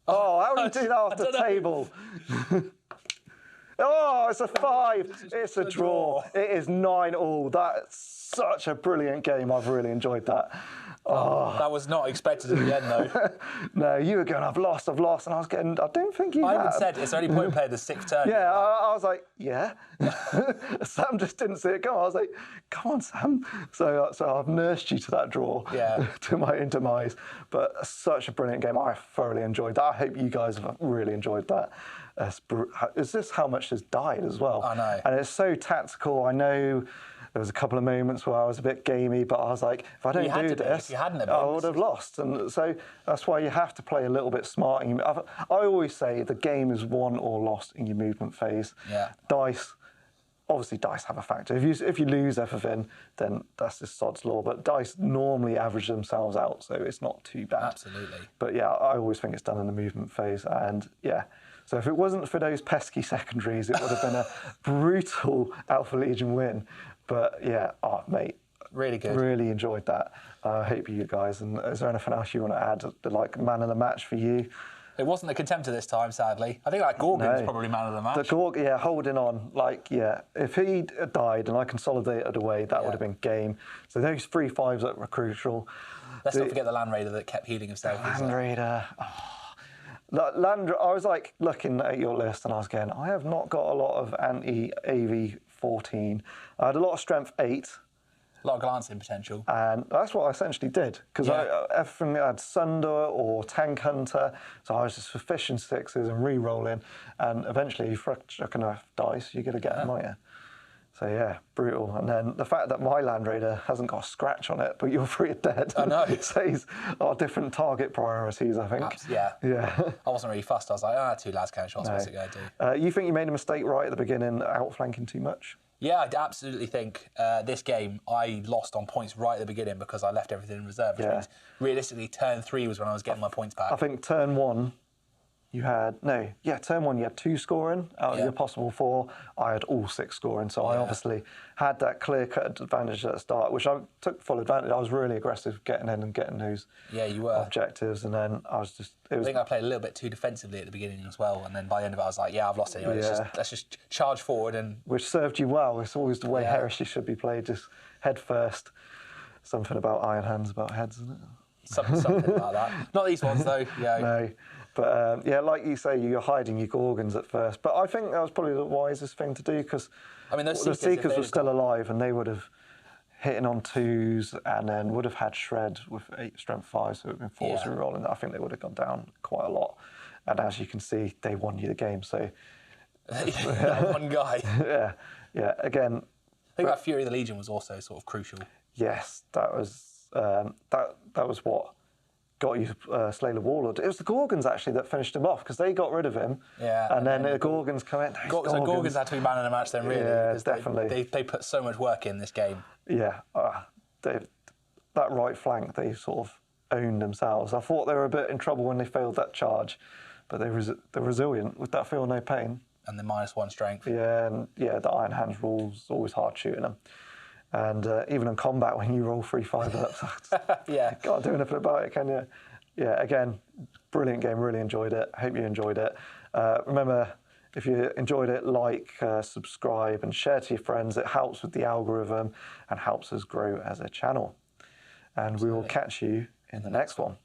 Oh, how do you do that off the table? Oh, it's a 5. It's a draw. It is 9-all. That's such a brilliant game. I've really enjoyed that. Oh. That was not expected at the end, though. No, you were going, I've lost, and I was getting, I don't think you I had. even said, it's only point played the 6th turn. Yeah, I was like, yeah. Sam just didn't see it come. I was like, come on, Sam. So I've nursed you to that draw, to my own demise. But such a brilliant game. I thoroughly enjoyed that. I hope you guys have really enjoyed that. Is this how much has died as well? I know. And it's so tactical. I know there was a couple of moments where I was a bit gamey, but I was like, if I don't do this, I would have lost. And so that's why you have to play a little bit smart. I always say the game is won or lost in your movement phase. Yeah. Dice, obviously dice have a factor. If you lose everything, then that's just sod's law. But dice normally average themselves out, so it's not too bad. Absolutely. But yeah, I always think it's done in the movement phase. And yeah, so if it wasn't for those pesky secondaries, it would have been a brutal Alpha Legion win. But yeah, mate, really good. Really enjoyed that. I hope you guys. And is there anything else you want to add? The man of the match for you? It wasn't the Contemptor this time, sadly. I think Gorgon's probably man of the match. Holding on. If he died and I consolidated away, that would have been game. So those 3 5s that were crucial. Let's not forget the Land Raider that kept healing himself. Land Raider. I was like looking at your list and I was going, I have not got a lot of anti-AV 14. I had a lot of strength 8. A lot of glancing potential. And that's what I essentially did, because everything I had Sunder or Tank Hunter, so I was just sufficient 6s and re-rolling, and eventually if you chuck enough dice, you're going to get them, aren't you? So yeah, brutal. And then the fact that my Land Raider hasn't got a scratch on it, but your 3 are dead. I know. Says our different target priorities, I think. Yeah. I wasn't really fussed. I was like, 2 lads can't shots, what's it going to do? You think you made a mistake right at the beginning, outflanking too much? Yeah, I absolutely think this game I lost on points right at the beginning because I left everything in reserve, which means realistically turn 3 was when I was getting my points back. I think turn 1, you had turn 1 you had 2 scoring out of your possible 4. I had all 6 scoring, so I obviously had that clear-cut advantage at the start, which I took full advantage. I was really aggressive getting in and getting those you were. objectives, and then I was just. I think I played a little bit too defensively at the beginning as well, and then by the end of it, I was like, I've lost it anyway. Let's just charge forward and. Which served you well. It's always the way Heresy should be played, just head first. Something about iron hands, about heads, isn't it? Something like that. Not these ones though. Yeah. No. But like you say, you're hiding your Gorgons at first. But I think that was probably the wisest thing to do because the Seekers were still alive and they would have hitting on 2s and then would have had Shred with 8 strength 5, so it would have been 4s rolling. I think they would have gone down quite a lot. And as you can see, they won you the game. So that one guy. Yeah. Again, I think that Fury of the Legion was also sort of crucial. Yes, that was that was what got you Slay the Warlord. It was the Gorgons actually that finished him off because they got rid of him. Yeah. And then the Gorgons come in. So Gorgons had to be man of the match then, really. Yeah, definitely. They put so much work in this game. Yeah. That right flank, they sort of owned themselves. I thought they were a bit in trouble when they failed that charge, but they're resilient with that feel no pain. And the -1 strength. Yeah, and the Iron Hands rules always hard shooting them. And even in combat, when you roll 3-5 ups, can't do anything about it, can you? Yeah, again, brilliant game. Really enjoyed it. Hope you enjoyed it. Remember, if you enjoyed it, like, subscribe, and share to your friends. It helps with the algorithm and helps us grow as a channel. And we will catch you in the next one.